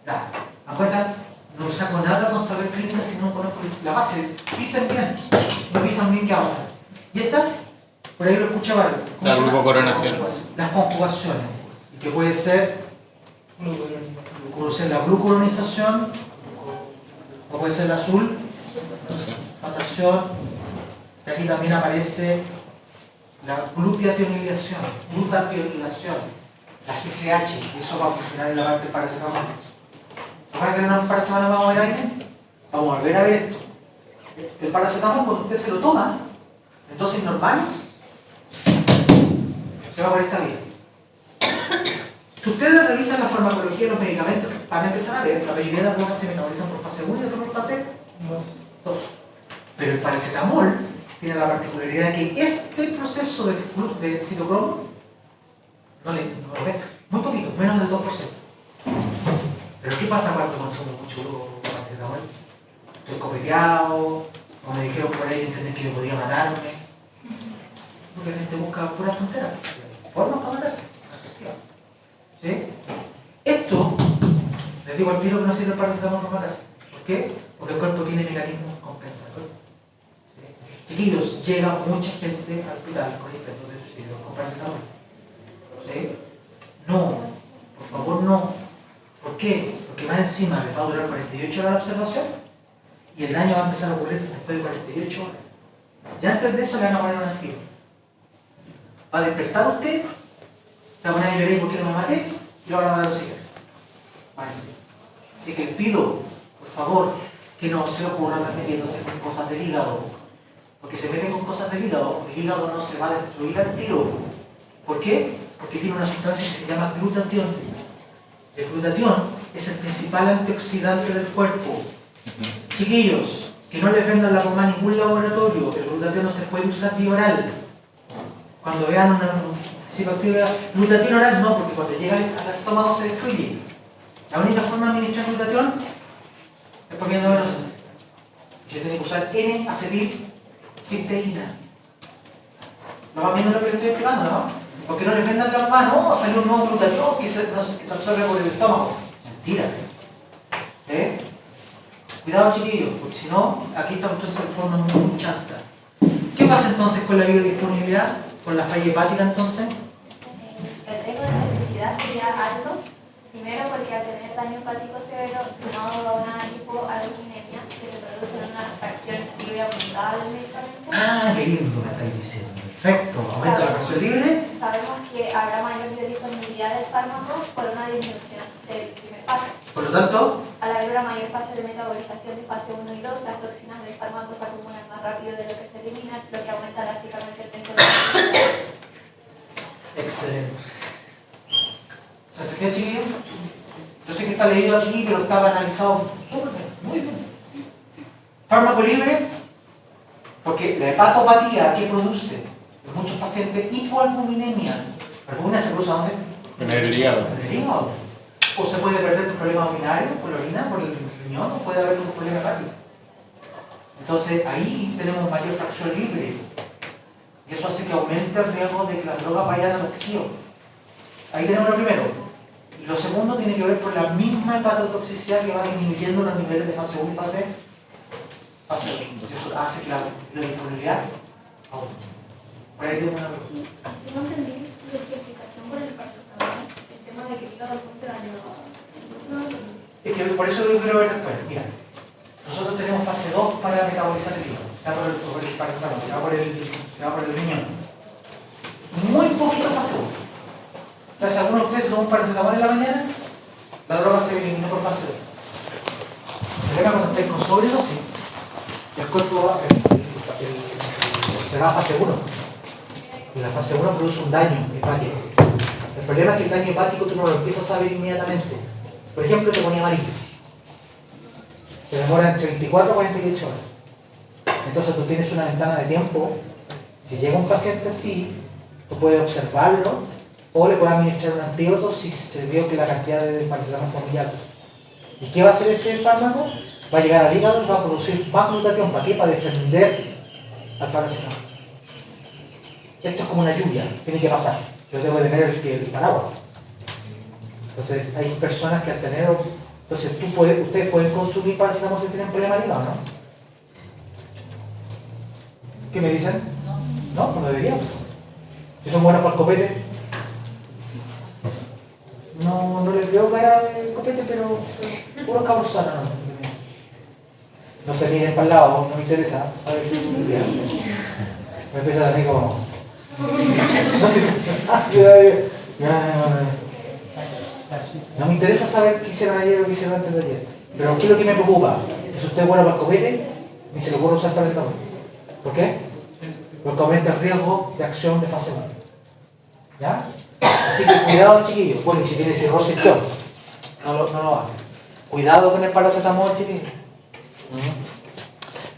Ya, ¿a cuenta? No saco nada con saber clínica si no conozco la base. Pisan bien. No pisan bien, ¿qué va a pasar? ¿Y esta? Por ahí lo escucha varios. La glucocoronación. Las conjugaciones. Y que puede ser la glucuronización, o puede ser la sulfatación. Y aquí también aparece la glutationilación, la GCH, y eso va a funcionar en la parte del paracetamol. ¿Para que no nos paracetamol vamos a ver ahí? Vamos a volver a ver esto. El paracetamol, cuando usted se lo toma, en dosis normal, se va por esta vía. Si ustedes revisan la farmacología de los medicamentos, van a empezar a ver que la mayoría de las drogas se metabolizan por fase 1 y otras por fase 2. Pero el paracetamol tiene la particularidad de que este proceso de citocromo no lo mezcla. Muy poquito, menos del 2%. Pero ¿qué pasa cuando consumo mucho paracetamol? Estoy copeteado, o me dijeron por ahí entender que yo podía matarme. Porque la gente busca pura tontera. Formas para matarse. ¿Sí? Esto, les digo al tiro que no sirve para paracetamol para matarse. ¿Por qué? Porque el cuerpo tiene mecanismos compensatorios. ¿Sí? Chiquillos, llega mucha gente al hospital con intentos de suicidio con paracetamol. ¿Sí? No, por favor no. ¿Por qué? Porque más encima les va a durar 48 horas la observación y el daño va a empezar a ocurrir después de 48 horas. Ya antes de eso le van a poner un activo. Va a despertar usted, se va a poner a llorar porque no me maté y lo van a matar los siguientes. Así que les pido, por favor, que no se ocurran metiéndose con cosas del hígado. Porque se meten con cosas del hígado, el hígado no se va a destruir al tiro. ¿Por qué? Porque tiene una sustancia que se llama glutatión. El glutatión es el principal antioxidante del cuerpo. Chiquillos, que no les vendan la bomba a ningún laboratorio, el glutatión no se puede usar vía oral. Cuando vean una psicoactividad, glutatión oral no, porque cuando llega al estómago se destruye. La única forma de administrar glutatión es poniendo venosa. Y se tiene que usar N-acetilcisteína. Lo más bien lo que le estoy explicando, ¿no? Porque no les vendan la mamá, no, salió un nuevo glutatión que se absorbe por el estómago. Mentira. Cuidado, chiquillos, porque si no, aquí esta cuestión se forma muy chanta. ¿Qué pasa entonces con la biodisponibilidad? ¿Con la falla hepática entonces? El riesgo de toxicidad sería alto. Primero porque al tener daño hepático severo, sumado a una hipoalbuminemia que se produce en una fracción libre aumentada del medicamento. Ah, qué lindo me estáis diciendo. Perfecto, aumenta la fracción libre. Sabemos que habrá mayor biodisponibilidad del fármaco por una disminución del primer fase. Por lo tanto, Al haber una mayor fase de metabolización de fase 1 y 2, las toxinas del fármaco se acumulan más rápido de lo que se eliminan, lo que aumenta drásticamente el riesgo de toxicidad. excelente. ¿Se entiende, chiquillos? Yo sé que está leído aquí, pero estaba analizado súper bien, muy bien. Fármaco libre, porque la hepatopatía, ¿qué produce? En muchos pacientes, hipoalbuminemia. ¿La albumina se produce dónde? En el hígado. En el hígado. O se puede perder por problemas urinarios, por la orina, por el riñón, o puede haber un problema hepático. Entonces ahí tenemos mayor fracción libre. Y eso hace que aumente el riesgo de que las drogas vayan a los tejidos. Ahí tenemos lo primero. Y lo segundo tiene que ver con la misma hepatotoxicidad que va disminuyendo los niveles de fase 1 y fase 2. Eso hace que la biodisponibilidad aumente. Por ahí tenemos una pregunta. No entendí su explicación por el paracetamol, el tema de que el hígado después se dañó. Eso no lo entendí. Es que por eso lo quiero ver después. Mira, nosotros tenemos fase 2 para metabolizar el hígado. Se va por el paracetamol, se va por el riñón. Muy poquito fase 1. Entonces, si alguno de ustedes toma un paracetamol en la mañana, la droga se eliminó por fase 2. El problema cuando estáis con sobredosis, el cuerpo se va a fase 1. Y la fase 1 produce un daño hepático. El problema es que el daño hepático tú no lo empiezas a ver inmediatamente. Por ejemplo, te ponía amarillo. Se demora entre 24 a 48 horas. Entonces tú tienes una ventana de tiempo. Si llega un paciente así, tú puedes observarlo o le puedes administrar un antídoto si se vio que la cantidad de paracetamol fue muy alta. ¿Y qué va a hacer ese fármaco? Va a llegar al hígado y va a producir más glutatión. ¿Para qué? Para defender al paracetamol. Esto es como una lluvia, tiene que pasar. Yo tengo que tener el paraguas. Entonces hay personas que al tener... Entonces ustedes pueden consumir paracetamol si tienen problema de hígado, ¿no? ¿Qué me dicen? No, no deberían. Si son buenos para el copete. No les veo cara de copete, pero puros cabros sanos, ¿no? No se miren para el lado, no me interesa. A ver, me empieza a decir como... No me interesa saber qué hicieron ayer o qué hicieron antes de ayer. Pero ¿qué es lo que me preocupa? Que si usted es bueno para el copete, ni se lo puede usar para el copete. ¿Por qué? Porque aumenta el riesgo de acción de fase 1. ¿Ya? Así que cuidado, chiquillos. Bueno, y si tiene cirrosis, no lo hagan. Cuidado con el paracetamol, chiquillos.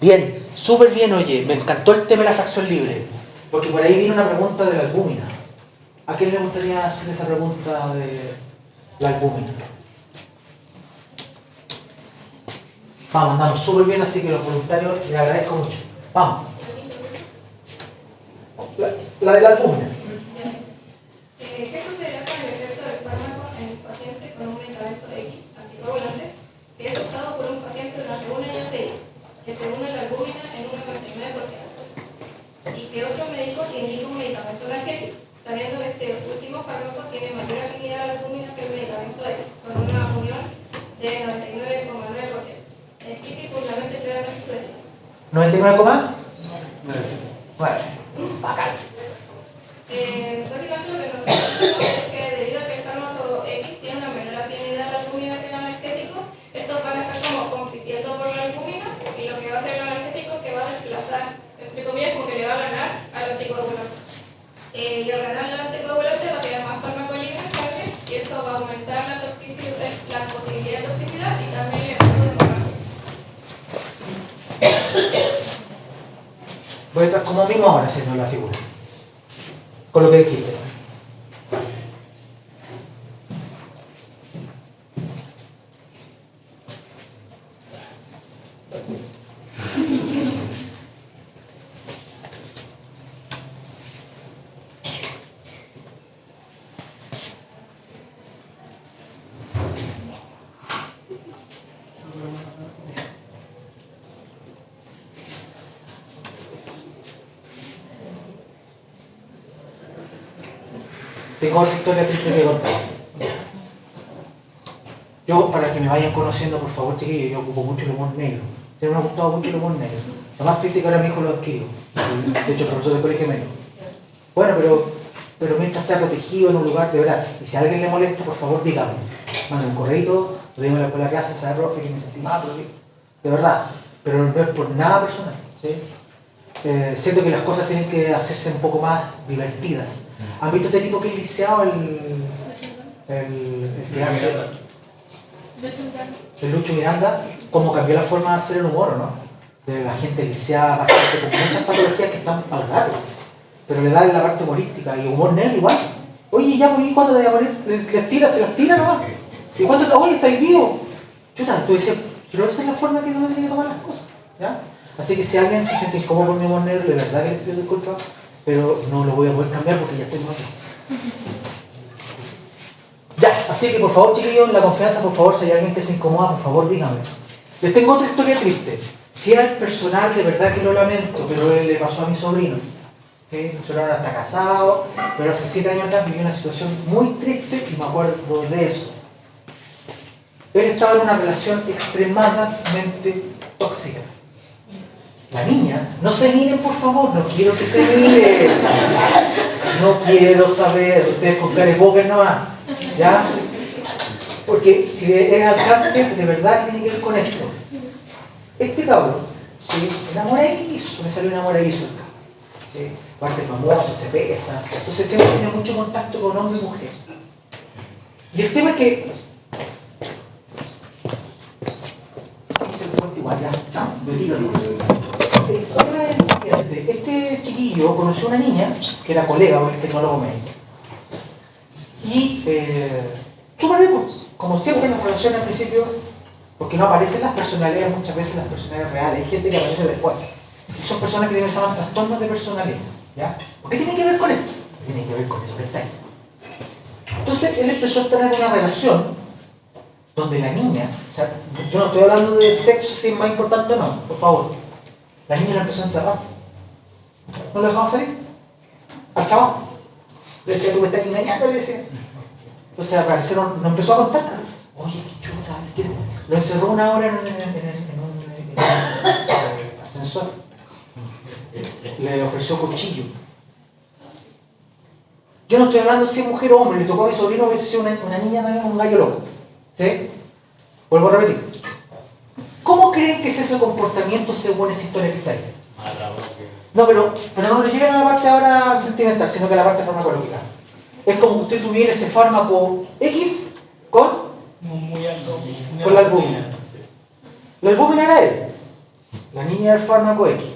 Bien, súper bien, oye. Me encantó el tema de la fracción libre. Porque por ahí viene una pregunta de la albúmina. ¿A quién le gustaría hacer esa pregunta de la albúmina? Vamos, andamos súper bien, así que los voluntarios les agradezco mucho. Vamos. La de la albúmina. ¿Qué sucederá con el efecto del fármaco en el paciente con un medicamento X anticoagulante que es usado por un paciente durante un año seguido, que se une la albúmina en un 99%, y que otro médico le indica un medicamento analgésico, sabiendo que este último fármaco tiene mayor afinidad a la albúmina que el medicamento X, con una unión de 99,9%? Explique y fundamente claramente su decisión. ¿99,? Bueno, bacán. Básicamente lo que nosotros decimos es que debido a que el fármaco X tiene una menor afinidad a la albúmina que el analgésico, estos van a estar como compitiendo por la albúmina, y lo que va a hacer el analgésico es que va a desplazar, entre comillas, como que le va a ganar al anticoagulante. Y al ganar al anticoagulante va a tener más fármaco libre en sangre, y eso va a aumentar la toxicidad, la posibilidad de toxicidad y también el riesgo de hemorragia. Voy a estar como mismo ahora haciendo la figura. Con lo que dijiste. Tengo otra historia triste que contar. Yo, para que me vayan conociendo, por favor, chiquillos, yo ocupo mucho el humor negro. Siempre me ha gustado mucho el humor negro. Lo más triste que ahora mi hijo lo adquirió. De hecho, el profesor de colegio medio. Bueno, pero mientras sea protegido en un lugar de verdad. Y si a alguien le molesta, por favor, dígame. Mande un correo, lo digo en la clase, sabe, profe, que me sentí mal, de verdad. Pero no es por nada personal. ¿Sí? Siento que las cosas tienen que hacerse un poco más divertidas. ¿Han visto este tipo que es lisiado, el que hace? El Lucho Miranda, cómo cambió la forma de hacer el humor, ¿no? De la gente lisiada, gente con muchas patologías que están al gato, pero le da la parte humorística y humor negro igual. Oye, ya, pues, ¿y cuándo te voy a morir? Se las tira nomás. ¿Y cuánto te oye? ¿Estáis vivos? Chuta, tú dices, pero esa es la forma que uno tiene que tomar las cosas, ¿ya? Así que si alguien se siente incómodo por mi humor negro, de verdad que le pido disculpas, pero no lo voy a poder cambiar porque ya estoy muerto. Ya, así que por favor, chiquillos, en la confianza, por favor, si hay alguien que se incomoda, por favor, dígame. Les tengo otra historia triste. Si era el personal, de verdad que lo lamento, pero le pasó a mi sobrino. Mi sobrino ahora está casado, pero hace 7 años atrás vivió una situación muy triste y me acuerdo de eso. Él estaba en una relación extremadamente tóxica. La niña, no se miren por favor, no quiero que se miren. No quiero saber, ustedes con cara de boca nomás. ¿Ya? Porque si es alcance, de verdad tiene que ver con esto. Este cabrón, ¿sí? Enamoradizo, me salió enamoradizo acá. ¿Sí? Parte famoso, se pesa. Entonces siempre tiene mucho contacto con hombre y mujer. Y el tema es que igual, ya, chao, me tiro. Este chiquillo conoció a una niña que era colega, porque es tecnólogo médico. Y súper bien, como siempre en las relaciones al principio, porque no aparecen las personalidades, muchas veces las personalidades reales, hay gente que aparece después. Y son personas que tienen llamados trastornos de personalidad. ¿Ya? ¿Por qué tiene que ver con esto? Tiene que ver con eso que está ahí. Entonces él empezó a estar en una relación donde la niña, o sea, yo no estoy hablando de sexo si es más importante o no, por favor. La niña la empezó a encerrar. No lo dejaba salir. Al trabajo. Le decía, tú me estás engañando, le decía. Entonces aparecieron, nos empezó a contar. Oye, qué chuta, ¿qué? Lo encerró 1 hora en un ascensor. Le ofreció cuchillo. Yo no estoy hablando si es mujer o hombre, le tocó a mi sobrino, hubiese sido una niña también, un gallo loco. ¿Sí? Vuelvo a repetir. ¿Cómo creen que es ese comportamiento según esa historia que está ahí? No, pero no lo llegan a la parte ahora sentimental, sino que a la parte farmacológica. Es como que usted tuviera ese fármaco X con la albúmina. La albúmina era él. La niña era el fármaco X.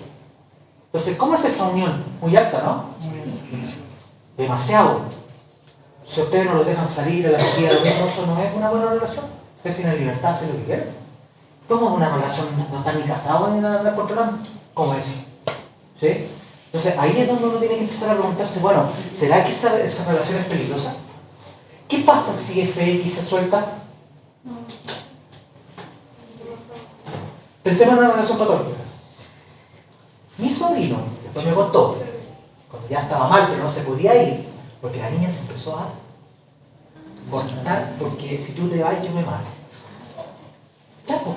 Entonces, ¿cómo es esa unión? Muy alta, ¿no? Demasiado. Si ustedes no lo dejan salir a la salida de eso no es una buena relación. Ustedes tienen libertad de hacer lo que quieran. ¿Cómo es una relación? No están ni casados ni nada controlando. ¿Cómo es? ¿Sí? Entonces ahí es donde uno tiene que empezar a preguntarse, bueno, ¿será que esa relación es peligrosa? ¿Qué pasa si FX se suelta? Pensemos en una relación patológica. Mi sobrino, después me contó, cuando ya estaba mal, pero no se podía ir, porque la niña se empezó a cortar, porque si tú te vas, yo me mato. Ya, pues.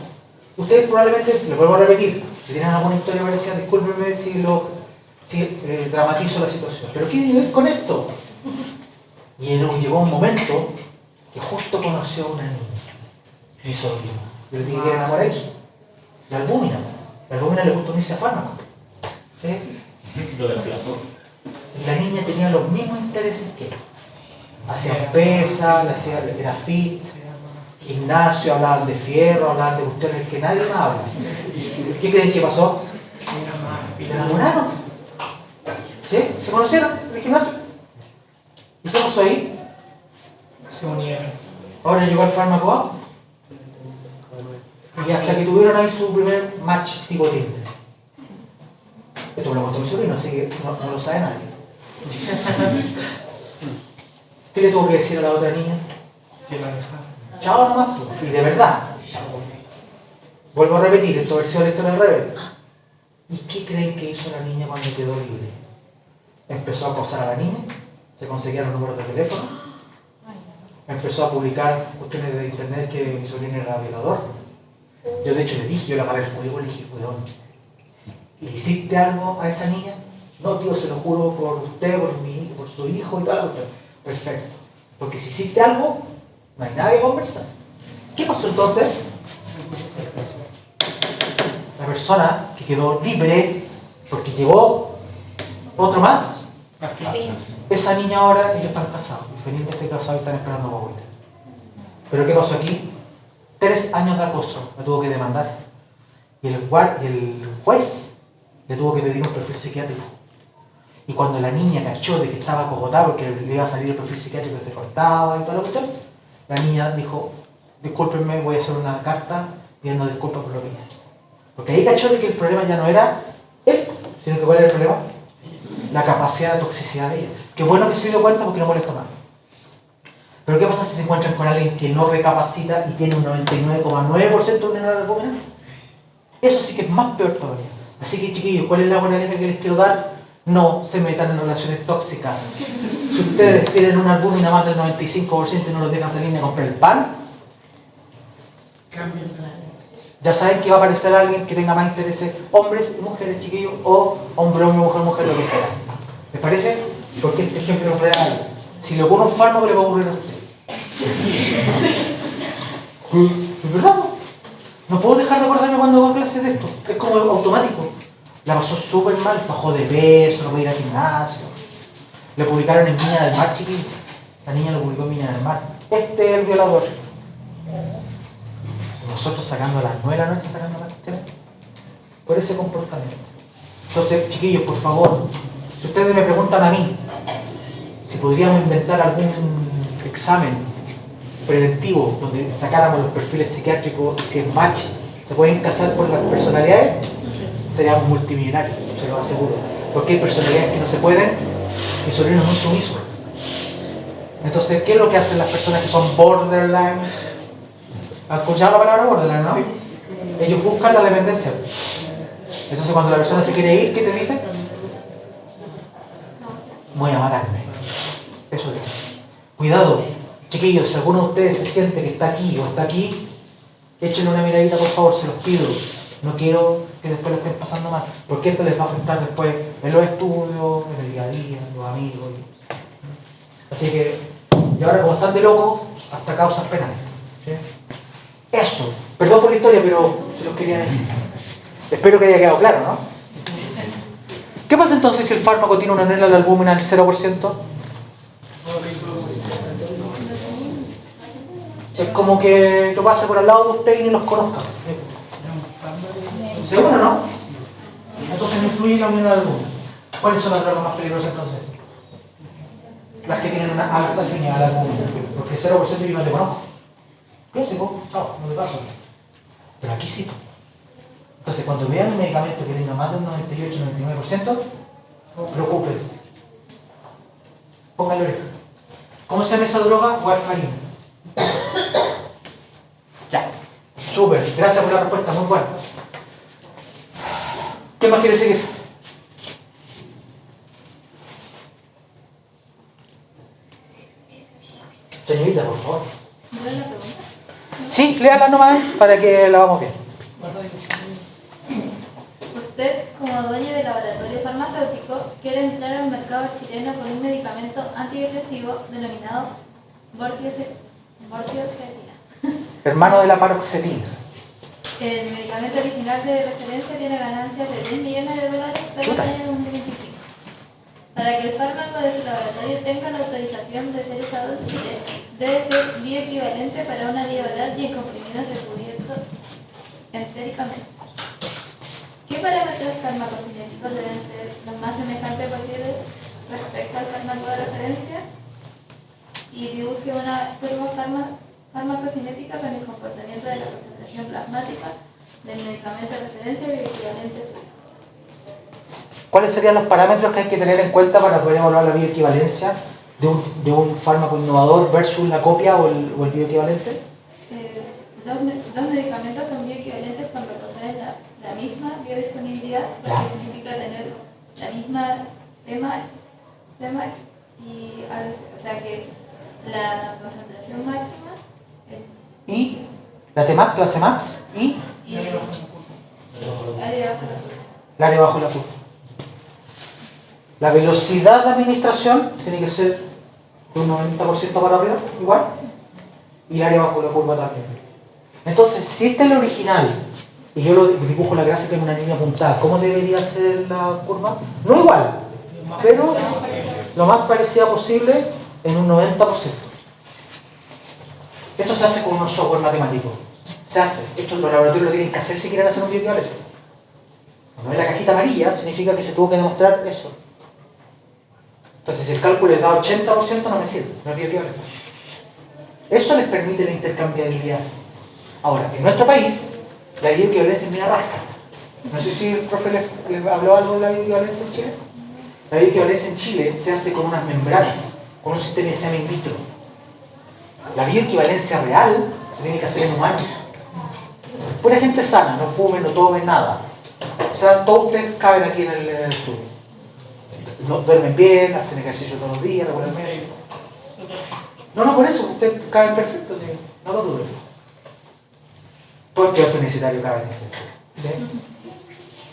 Ustedes probablemente, les vuelvo a repetir, si tienen alguna historia parecida, discúlpenme si dramatizo la situación. Pero ¿qué tiene que ver con esto? Y llegó un momento que justo conoció a una niña, mi sobrino. Yo le dije que era enamoradizo. La albúmina. La albúmina le gustó unirse a fármaco. ¿Sí? Lo desplazó. La niña tenía los mismos intereses que él. Hacía pesa, era fit, gimnasio, hablaban de fierro, hablaban de cuestiones que nadie más habla. ¿Qué creen que pasó? Se enamoraron. ¿Sí? ¿Se conocieron en el gimnasio? ¿Y qué pasó ahí? Se unieron. Ahora llegó el fármaco A. Y hasta que tuvieron ahí su primer match tipo Tinder. Esto me lo contó mi sobrino, así que no lo sabe nadie. ¿Qué le tuvo que decir a la otra niña? Que la dejaron. Chao nomás. Y de verdad. Vuelvo a repetir, esto versión esto al revés. ¿Y qué creen que hizo la niña cuando quedó libre? Empezó a acosar a la niña, se conseguían los números de teléfono, empezó a publicar cuestiones de internet que mi sobrino era violador. Yo de hecho le dije, yo le agarré el código y le dije, weón, ¿le hiciste algo a esa niña? No, tío, se lo juro por usted, por su hijo y tal. Perfecto. Porque si hiciste algo, no hay nada que conversar. ¿Qué pasó entonces? La persona que quedó libre porque llegó otro más. Esa niña ahora, ellos están casados. Y felizmente casados y están esperando a guaguita. ¿Pero qué pasó aquí? 3 años de acoso me tuvo que demandar. Y el juez le tuvo que pedir un perfil psiquiátrico. Y cuando la niña cachó de que estaba acogotada porque le iba a salir el perfil psiquiátrico que se cortaba y toda la cuestión, la niña dijo, discúlpenme, voy a hacer una carta pidiendo disculpas por lo que hice. Porque ahí cachó de que el problema ya no era él, sino que ¿cuál era el problema? La capacidad de toxicidad de ella. Qué bueno que se dio cuenta porque no molesta más. Pero ¿qué pasa si se encuentran con alguien que no recapacita y tiene un 99,9% de unidad albúmina? Eso sí que es más peor todavía. Así que chiquillos, ¿cuál es la moraleja que les quiero dar? No se metan en relaciones tóxicas. Si ustedes tienen una albúmina más del 95% y no los dejan salir ni a comprar el pan, ya saben que va a aparecer alguien que tenga más intereses, hombres y mujeres, chiquillos, o hombre, mujer, lo que sea. ¿Les parece? Porque este ejemplo es real. Si le ocurre un fármaco, le va a ocurrir a usted. ¿Es verdad? No puedo dejar de acordarme cuando hago clases de esto. Es como automático. La pasó súper mal, bajó de peso, no puede ir al gimnasio. Le publicaron en Viña del Mar, chiquillos. La niña lo publicó en Viña del Mar. Este es el violador. Nosotros sacando a las 9 de la noche, sacando las cuestiones. Por ese comportamiento. Entonces, chiquillos, por favor, si ustedes me preguntan a mí si podríamos inventar algún examen preventivo donde sacáramos los perfiles psiquiátricos y si es match se pueden casar por las personalidades, seríamos multimillonarios, se lo aseguro. Porque hay personalidades que no se pueden. Mi sobrino es muy sumiso. Entonces, ¿qué es lo que hacen las personas que son borderline? ¿Has escuchado la palabra borderline, no? Ellos buscan la dependencia. Entonces, cuando la persona se quiere ir, ¿qué te dice? Voy a matarme. Eso es. Cuidado, chiquillos, si alguno de ustedes se siente que está aquí o está aquí, échenle una miradita, por favor, se los pido. No quiero que después lo estén pasando mal, porque esto les va a afectar después en los estudios, en el día a día, en los amigos. Así que, y ahora como están de locos, hasta causas penales. ¿Sí? Eso. Perdón por la historia, pero se los quería decir. Espero que haya quedado claro, ¿no? ¿Qué pasa entonces si el fármaco tiene una anela de albúmina del 0%? Es como que yo pase por al lado de usted y ni los conozca. ¿Seguro, no? Entonces no influye la unidad de albúmina. ¿Cuáles son las drogas más peligrosas entonces? Las que tienen una alta afinidad al albúmina. Porque el 0% yo no te conozco. ¿Qué es? No te paso. Pero aquí sí. Entonces, cuando vean un medicamento que tenga más del 98-99%, preocúpense. Pónganle oreja. ¿Cómo se llama esa droga? Warfarina. Ya. Súper. Gracias por la respuesta. Muy buena. ¿Qué más quiere seguir? Señorita, por favor. ¿No es la pregunta? Sí, léala nomás para que la vamos bien. Usted, como dueño de laboratorio farmacéutico, quiere entrar al mercado chileno con un medicamento antidepresivo denominado vortioxetina. Hermano de la paroxetina. El medicamento original de referencia tiene ganancias de $10 millones solo en el año 2025. Para que el fármaco de su laboratorio tenga la autorización de ser usado en Chile, debe ser bioequivalente para una vía oral y en comprimidos recubiertos estéricamente. ¿Qué parámetros farmacocinéticos deben ser los más semejantes posibles respecto al fármaco de referencia? Y dibuje una curva farmacocinética con el comportamiento de la concentración plasmática del medicamento de referencia bioequivalente suyo. ¿Cuáles serían los parámetros que hay que tener en cuenta para poder evaluar la bioequivalencia de un fármaco innovador versus la copia o el bioequivalente? Dos medicamentos son bioequivalentes cuando poseen la misma biodisponibilidad, lo que significa tener la misma Tmax Y a veces, o sea que la concentración máxima Y la Tmax, la Cmax y y área bajo la curva. el área bajo la curva. La velocidad de administración tiene que ser de un 90% para arriba, igual. Y el área bajo la curva también. Entonces, si este es el original, y yo lo dibujo la gráfica en una línea apuntada, ¿cómo debería ser la curva? No igual, pero lo más parecida posible en un 90%. Esto se hace con un software matemático. Se hace. Esto los laboratorios lo tienen que hacer si quieren hacer un bioequivalente. Cuando ves la cajita amarilla, significa que se tuvo que demostrar eso. Entonces, si el cálculo les da 80%, no me sirve, no es bioequivalente. Eso les permite la intercambiabilidad. Ahora, en nuestro país, la bioequivalencia es media rasca. No sé si el profe les habló algo de la bioequivalencia en Chile. La bioequivalencia en Chile se hace con unas membranas, con un sistema que se llama in vitro. La bioequivalencia real se tiene que hacer en humanos. Pura gente sana, no fumen, no tomen nada. O sea, todos ustedes caben aquí en el estudio. No, duermen bien, hacen ejercicio todos los días, regularmente. No, por eso, ustedes caben perfectos, ¿sí? No lo duden. Todo estudiante universitario cabe en ese. ¿Sí?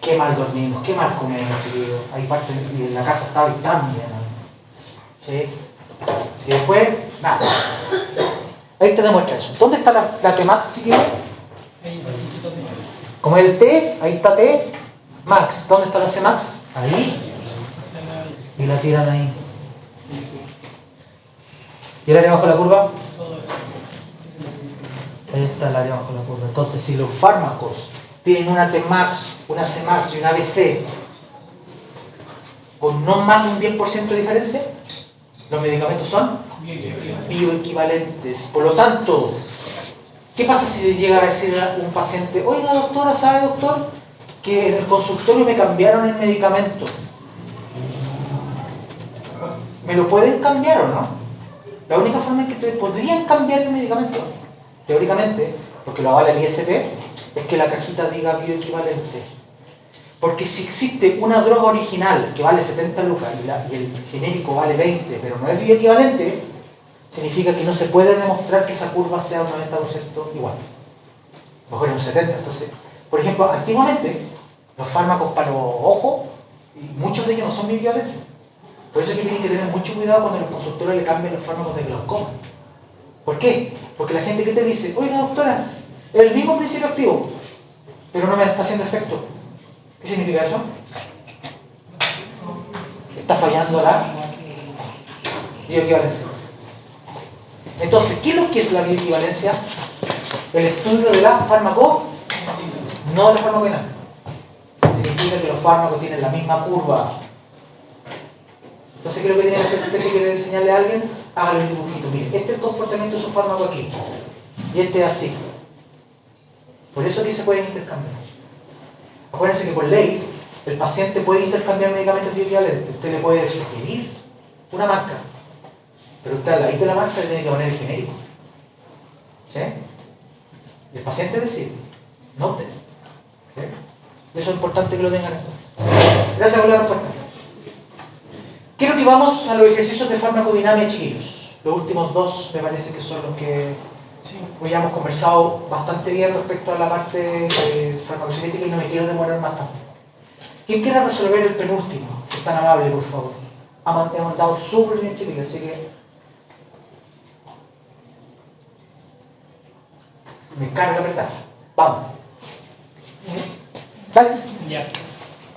Qué mal dormimos, qué mal comemos, chiquillos. Hay parte de la casa estaba tan bien. ¿Sí? Y después, nada. Ahí te demuestra eso. ¿Dónde está la Tmax, chiquillos? Como el T, ahí está T, Max. ¿Dónde está la Cmax? Ahí. Y la tiran ahí. ¿Y el área bajo la curva? Ahí está el área bajo la curva. Entonces, si los fármacos tienen una Tmax, una Cmax y una ABC con no más de un 10% de diferencia, los medicamentos son bioequivalentes. Por lo tanto, ¿qué pasa si le llega a decir a un paciente: oiga doctora, ¿sabe doctor? Que en el consultorio me cambiaron el medicamento. ¿Me lo pueden cambiar o no? La única forma en que te podrían cambiar el medicamento, teóricamente, porque lo avala el ISP, es que la cajita diga bioequivalente. Porque si existe una droga original que vale 70 lucas y el genérico vale 20, pero no es bioequivalente, significa que no se puede demostrar que esa curva sea un 90% igual. Mejor es un 70%. Entonces, por ejemplo, antiguamente, los fármacos para los ojos, muchos de ellos no son bioequivalentes. Por eso es que tienen que tener mucho cuidado cuando los consultores le cambian los fármacos de glaucoma. ¿Por qué? Porque la gente que te dice: oiga doctora, es el mismo principio activo, pero no me está haciendo efecto. ¿Qué significa eso? Está fallando la bioequivalencia. Entonces, ¿qué es lo que es la bioequivalencia? El estudio de la fármaco, no de la farmacodinámica. Significa que los fármacos tienen la misma curva. Entonces, ¿qué es lo que tiene que hacer usted si quiere enseñarle a alguien? Hágale un dibujito. Mire, este es el comportamiento de su fármaco aquí. Y este es así. Por eso aquí se pueden intercambiar. Acuérdense que por ley, el paciente puede intercambiar medicamentos bioequivalentes. Usted le puede sugerir una marca. Pero usted al ladito de la marca le tiene que poner el genérico. ¿Sí? Y el paciente decide, no usted. ¿Sí? Eso es importante que lo tengan en cuenta. Gracias por la respuesta. Quiero que vamos a los ejercicios de farmacodinámica, chiquillos. Los últimos dos me parece que son los que hoy ya hemos conversado bastante bien respecto a la parte de farmacocinética y no me quiero demorar más tanto. ¿Quién quiere resolver el penúltimo? Es tan amable, por favor. Hemos andado súper bien, chiquillos, así que me encarga apretar. Vamos. Dale. Ya.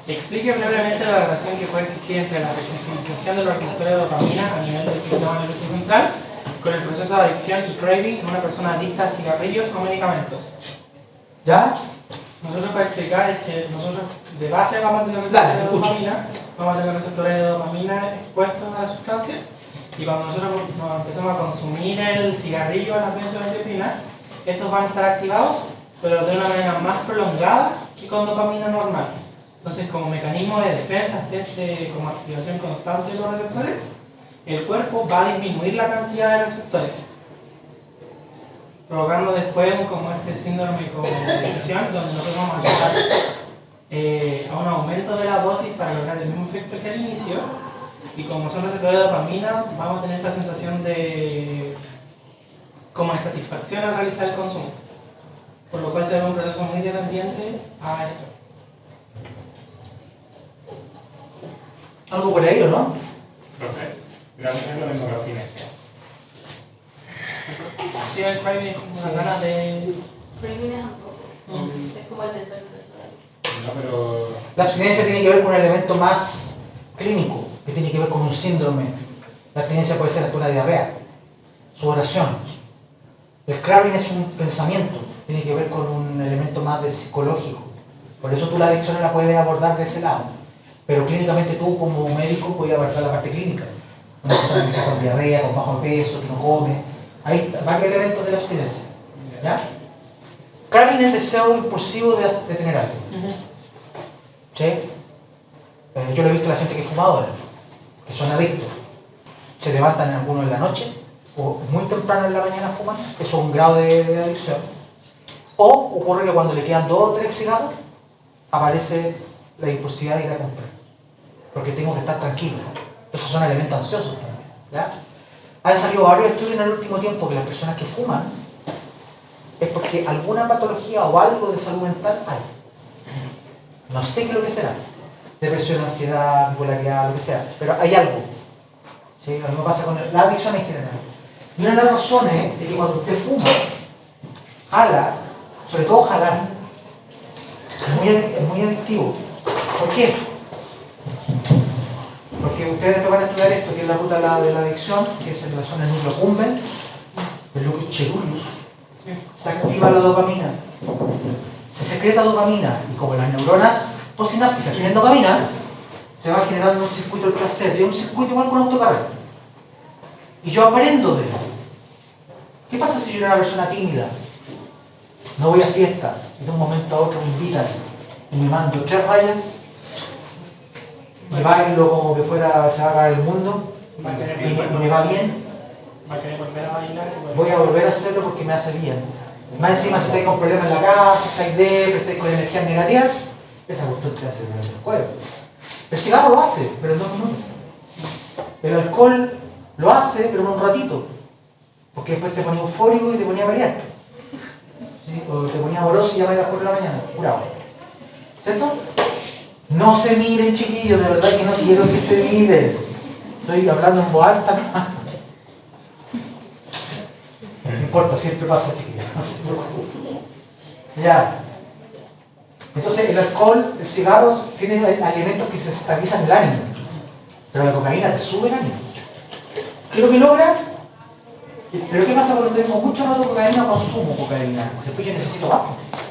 Explique brevemente la relación que puede existir entre la resensibilización de los receptores de dopamina a nivel del sistema nervioso central con el proceso de adicción y craving en una persona adicta a cigarrillos o medicamentos. ¿Ya? Nosotros para explicar es que nosotros de base vamos a tener receptores de dopamina, vamos a tener receptores de dopamina expuestos a la sustancia, y cuando nosotros nos empezamos a consumir el cigarrillo o la benzodiazepina, estos van a estar activados, pero de una manera más prolongada que con dopamina normal. Entonces, como mecanismo de defensa, como activación constante de los receptores, el cuerpo va a disminuir la cantidad de receptores, provocando después como este síndrome como de adicción, donde nosotros vamos a llegar a un aumento de la dosis para lograr el mismo efecto que al inicio, Y como son receptores de dopamina, vamos a tener esta sensación de como de satisfacción al realizar el consumo. Por lo cual se ve un proceso muy dependiente a esto. Algo por ahí, ¿o no? Profe, creo que es lo mismo que abstinencia. Sí, el craving es como una ganas de... Craving es antojo. Es como el deseo extrasolar. No, pero... La abstinencia tiene que ver con un elemento más clínico, que tiene que ver con un síndrome. La abstinencia puede ser hasta una diarrea, sudoración. El craving es un pensamiento, tiene que ver con un elemento más de psicológico. Por eso tú la adicción no la puedes abordar de ese lado. Pero clínicamente tú como médico puedes abordar la parte clínica. Una persona que está con diarrea, con bajo peso, que no come. Hay varios elementos de la abstinencia. ¿Ya? Craving es deseo impulsivo de tener algo. ¿Sí? Yo lo he visto a la gente que es fumadora, que son adictos. Se levantan algunos en la noche o muy temprano en la mañana fuman, eso es un grado de adicción. O ocurre que cuando le quedan 2 o 3 cigarros, aparece la impulsividad de ir a comprar. Porque tengo que estar tranquilo. Esos son elementos ansiosos también. ¿Ya? Han salido varios estudios en el último tiempo que las personas que fuman es porque alguna patología o algo de salud mental hay. No sé qué es lo que será. Depresión, ansiedad, bipolaridad, lo que sea. Pero hay algo. ¿Sí? Lo mismo pasa con la adicción en general. Y una de las razones es que cuando usted fuma, jala, sobre todo jalar, es muy adictivo. ¿Por qué? Porque ustedes van a estudiar esto, que es la ruta de la adicción, que es en la zona del núcleo accumbens, del núcleo ceruleus. Se activa la dopamina. Se secreta dopamina y como las neuronas postsinápticas tienen dopamina, se va generando un circuito del placer, y un circuito igual con autocarga. Y yo aprendo de él. ¿Qué pasa si yo era una persona tímida? No voy a fiesta y de un momento a otro me invitan y me mando 3 rayas, me bailo como que fuera, se va a acabar el mundo y me va bien? Va a querer volver a bailar. Voy a volver a hacerlo porque me hace bien. Más encima si estáis con problemas en la casa, estáis débiles, estáis con energía negativa, esa cuestión te hace bien el juego. El cigarro lo hace, pero en 2 minutos. El alcohol lo hace, pero en un ratito. Porque después te ponía eufórico y te ponía a pelear. ¿Sí? O te ponía amoroso y ya a las 4 de la mañana, curado. ¿Cierto? No se miren, chiquillos, de verdad que no quiero que se miren. Estoy hablando en voz alta. No importa, siempre pasa, chiquillos. No se preocupen. Ya. Entonces, el alcohol, el cigarro, tienen alimentos que se estabilizan el ánimo. Pero la cocaína te sube el ánimo. ¿Qué es lo que logra? Pero ¿qué pasa cuando tengo mucho rato de cocaína o consumo cocaína? Después yo necesito más.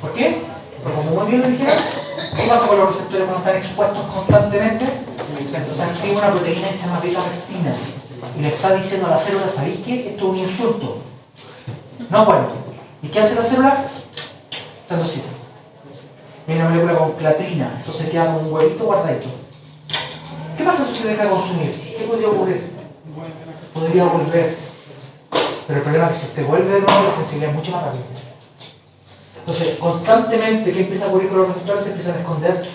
¿Por qué? Porque como muy bien lo dijeron, ¿qué pasa con los receptores cuando están expuestos constantemente? Entonces activa una proteína que se llama beta-arrestina y le está diciendo a la célula, ¿sabéis qué? Esto es un insulto. No, bueno. ¿Y qué hace la célula? Tandocita. Hay una molécula con clatrina, entonces queda como un huevito guardadito. ¿Qué pasa si usted deja de consumir? ¿Qué podría ocurrir? Podría volver. Pero el problema es que si usted vuelve de nuevo, la sensibilidad es mucho más rápida. Entonces, constantemente, ¿qué empieza a ocurrir con los receptores? Se empiezan a esconder.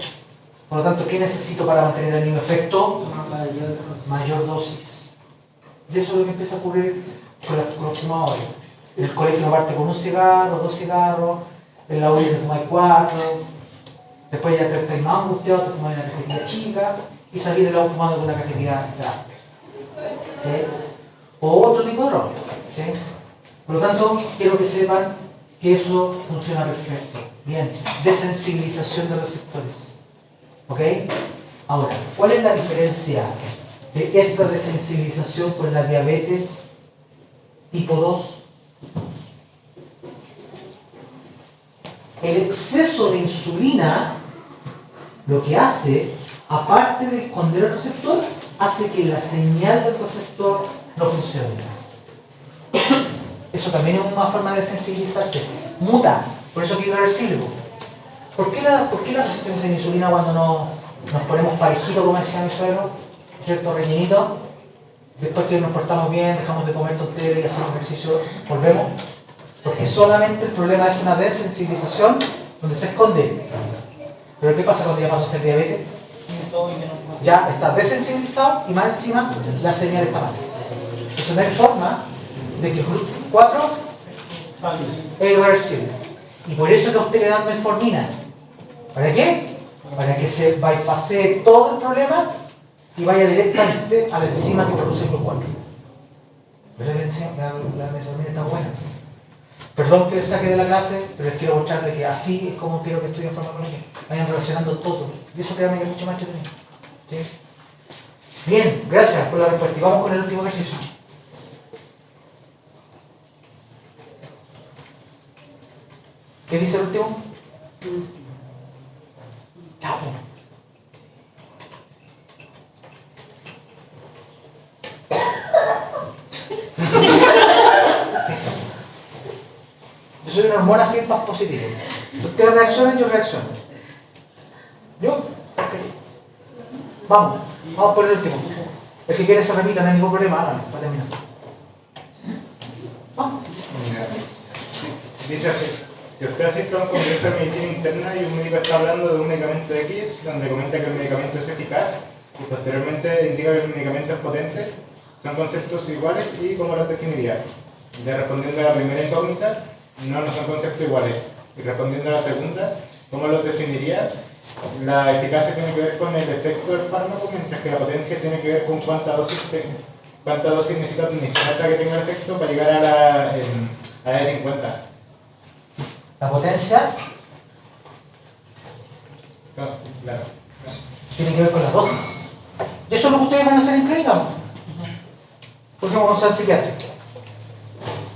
Por lo tanto, ¿qué necesito para mantener el mismo efecto? Mayor dosis. Y eso es lo que empieza a ocurrir con los fumadores. En el colegio parte con 1 cigarro, 2 cigarros, en la orilla te fumáis 4, después ya te estáis más angustiados, te fumáis una cajetilla chica y salís de la fumando con una cajetilla grande. ¿Sí? O otro tipo de droga. ¿Sí? Por lo tanto, quiero que sepan que eso funciona perfecto. Bien, desensibilización de receptores. ¿Ok? Ahora, ¿cuál es la diferencia de esta desensibilización con la diabetes tipo 2? El exceso de insulina lo que hace, aparte de esconder el receptor, hace que la señal del receptor no funcione. Eso también es una forma de sensibilizarse. Muta, por eso quiero irreversible. ¿Por qué la resistencia de insulina cuando nos ponemos parejitos, como decía mi suegro, ¿cierto? Rellenito, después que nos portamos bien, dejamos de comer tonterías y hacemos ejercicio, volvemos? Porque solamente el problema es una desensibilización donde se esconde. Pero ¿qué pasa cuando ya pasa a ser diabetes? todo y que no. Ya está desensibilizado y más encima la señal está mal. Entonces no hay forma de que 4 es irreversible. Y por eso que a usted le dan metformina. ¿Para qué? Para que se bypassee todo el problema y vaya directamente a la enzima que produce el GLUT 4. Pero la metformina está buena. Perdón que les saque de la clase, pero les quiero mostrarles que así es como quiero que estudien farmacología. Vayan relacionando todo. Y eso créanme que es mucho más que tenemos. ¿Sí? Bien, gracias por la respuesta. Y vamos con el último ejercicio. ¿Qué dice el último? Chao. Yo soy una hormona feedback positivo. Ustedes reaccionan, yo reacciono. ¿Yo? Ok. Vamos por el último. El que quiere se repita, no hay ningún problema, háganlo, para terminar. Vamos. Dice así. Si usted asiste a un congreso de medicina interna y un médico está hablando de un medicamento X, donde comenta que el medicamento es eficaz y posteriormente indica que el medicamento es potente, son conceptos iguales y cómo los definiría. Ya respondiendo a la primera incógnita, no son conceptos iguales. Y respondiendo a la segunda, ¿cómo los definiría? La eficacia tiene que ver con el efecto del fármaco, mientras que la potencia tiene que ver con cuánta dosis necesita administrar para que tenga el efecto para llegar a la de 50. La potencia Claro. tiene que ver con la dosis. Y eso es lo que ustedes van a hacer en clínica. Por ejemplo, vamos al psiquiatra.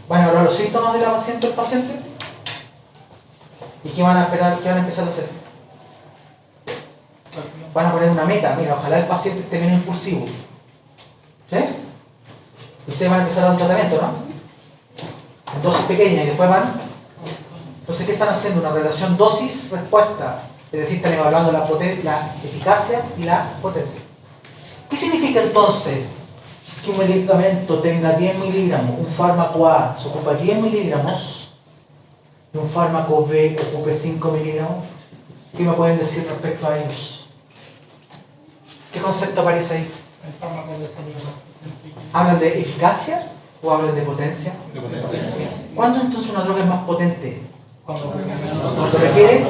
Van a hablar los síntomas de la paciente o el paciente. ¿Y qué van a esperar? ¿Qué van a empezar a hacer? Van a poner una meta. Mira, ojalá el paciente esté menos impulsivo. ¿Sí? Y ustedes van a empezar a dar un tratamiento, ¿no? En dosis pequeñas y después van. Entonces, ¿qué están haciendo? Una relación dosis-respuesta. Es decir, están evaluando la eficacia y la potencia. ¿Qué significa entonces que un medicamento tenga 10 miligramos? Un fármaco A se ocupa 10 miligramos y un fármaco B ocupe 5 miligramos. ¿Qué me pueden decir respecto a ellos? ¿Qué concepto aparece ahí? El fármaco de salida. ¿Hablan de eficacia o hablan de potencia? De potencia. ¿Cuándo entonces una droga es más potente? Cuando Cuando requiere,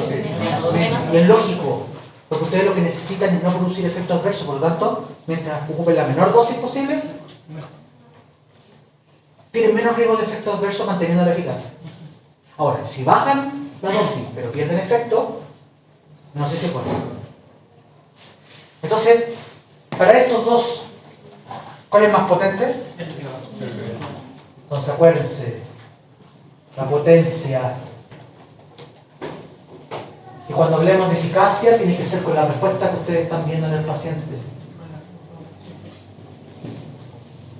y es lógico, porque ustedes lo que necesitan es no producir efectos adversos, por lo tanto, mientras ocupen la menor dosis posible, tienen menos riesgo de efectos adversos manteniendo la eficacia. Ahora, si bajan la dosis, pero pierden efecto, no sé si puede. Entonces, para estos dos, ¿cuál es más potente? Entonces, acuérdense, la potencia. Y cuando hablemos de eficacia, tiene que ser con la respuesta que ustedes están viendo en el paciente.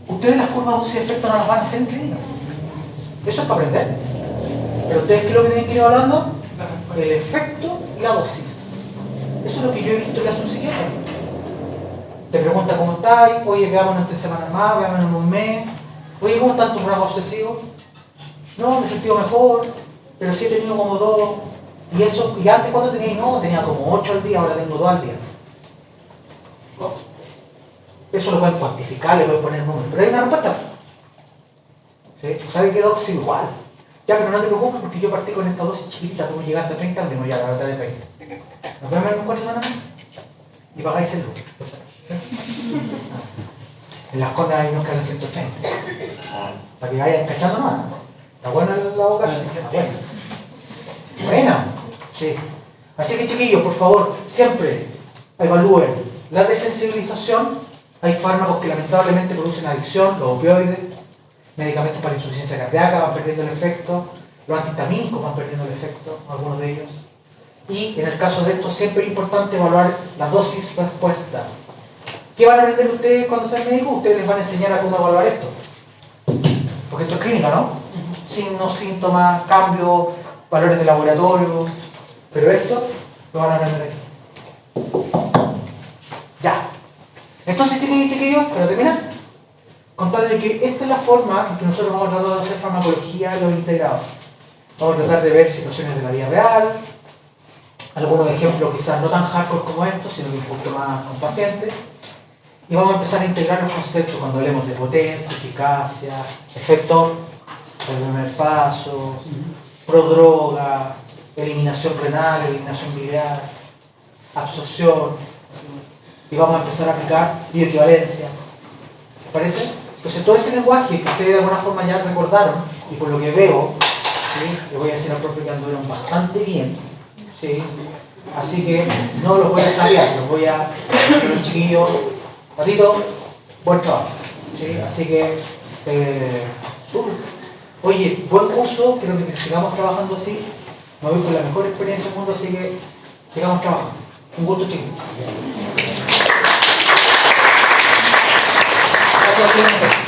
Ustedes las curvas dosis y efecto no las van a hacer en clínica. Eso es para aprender. Pero ustedes, ¿qué es lo que tienen que ir hablando? El efecto y la dosis. Eso es lo que yo he visto que hace un psiquiatra. Te pregunta cómo estás, oye, veámonos en 3 semanas más, veámonos en un mes. Oye, ¿cómo están tus rasgos obsesivos? No, me he sentido mejor, pero sí he tenido como 2. Y eso, y antes cuando tenía, no, tenía como 8 al día, ahora tengo 2 al día. Eso lo pueden cuantificar, le pueden poner números, pero hay una respuesta. ¿Sí? ¿Sabe qué dosis? Igual. Ya, pero no te preocupes porque yo partí con esta dosis chiquita, tú llegaste a 30, no, ya, la verdad de 20. Nos vemos en 4 semanas y pagáis el lucro. En las condas hay unos que dan 180. Para que vayan cachando más. ¿Está buena la boca? Está buena. Buena. Sí. Así que chiquillos, por favor, siempre evalúen la desensibilización. Hay fármacos que lamentablemente producen adicción, los opioides, medicamentos para insuficiencia cardíaca van perdiendo el efecto, los antihistamínicos van perdiendo el efecto, algunos de ellos. Y en el caso de esto siempre es importante evaluar la dosis respuesta. ¿Qué van a aprender ustedes cuando sean médicos? Ustedes les van a enseñar a cómo evaluar esto. Porque esto es clínica, ¿no? Signos, síntomas, cambios, valores de laboratorio. Pero esto lo van a aprender aquí. Ya. Entonces, chiquillos, para terminar, contarles que esta es la forma en que nosotros vamos a tratar de hacer farmacología de los integrados. Vamos a tratar de ver situaciones de la vida real, algunos ejemplos quizás no tan hardcore como estos, sino que un poquito más pacientes. Y vamos a empezar a integrar los conceptos cuando hablemos de potencia, eficacia, efecto del primer paso, prodroga, eliminación renal, eliminación biliar, absorción. Y vamos a empezar a aplicar bioequivalencia. ¿Les parece? Entonces todo ese lenguaje que ustedes de alguna forma ya recordaron, y por lo que veo, ¿sí? Les voy a decir al profe que anduvieron bastante bien, ¿sí? Así que no los voy a salir, los voy a los chiquillos, ratito, buen trabajo, ¿sí? Así que súper. Oye, buen curso, creo que sigamos trabajando así, me voy con la mejor experiencia del mundo, así que sigamos trabajando. Un gusto, chicos. Gracias a ustedes.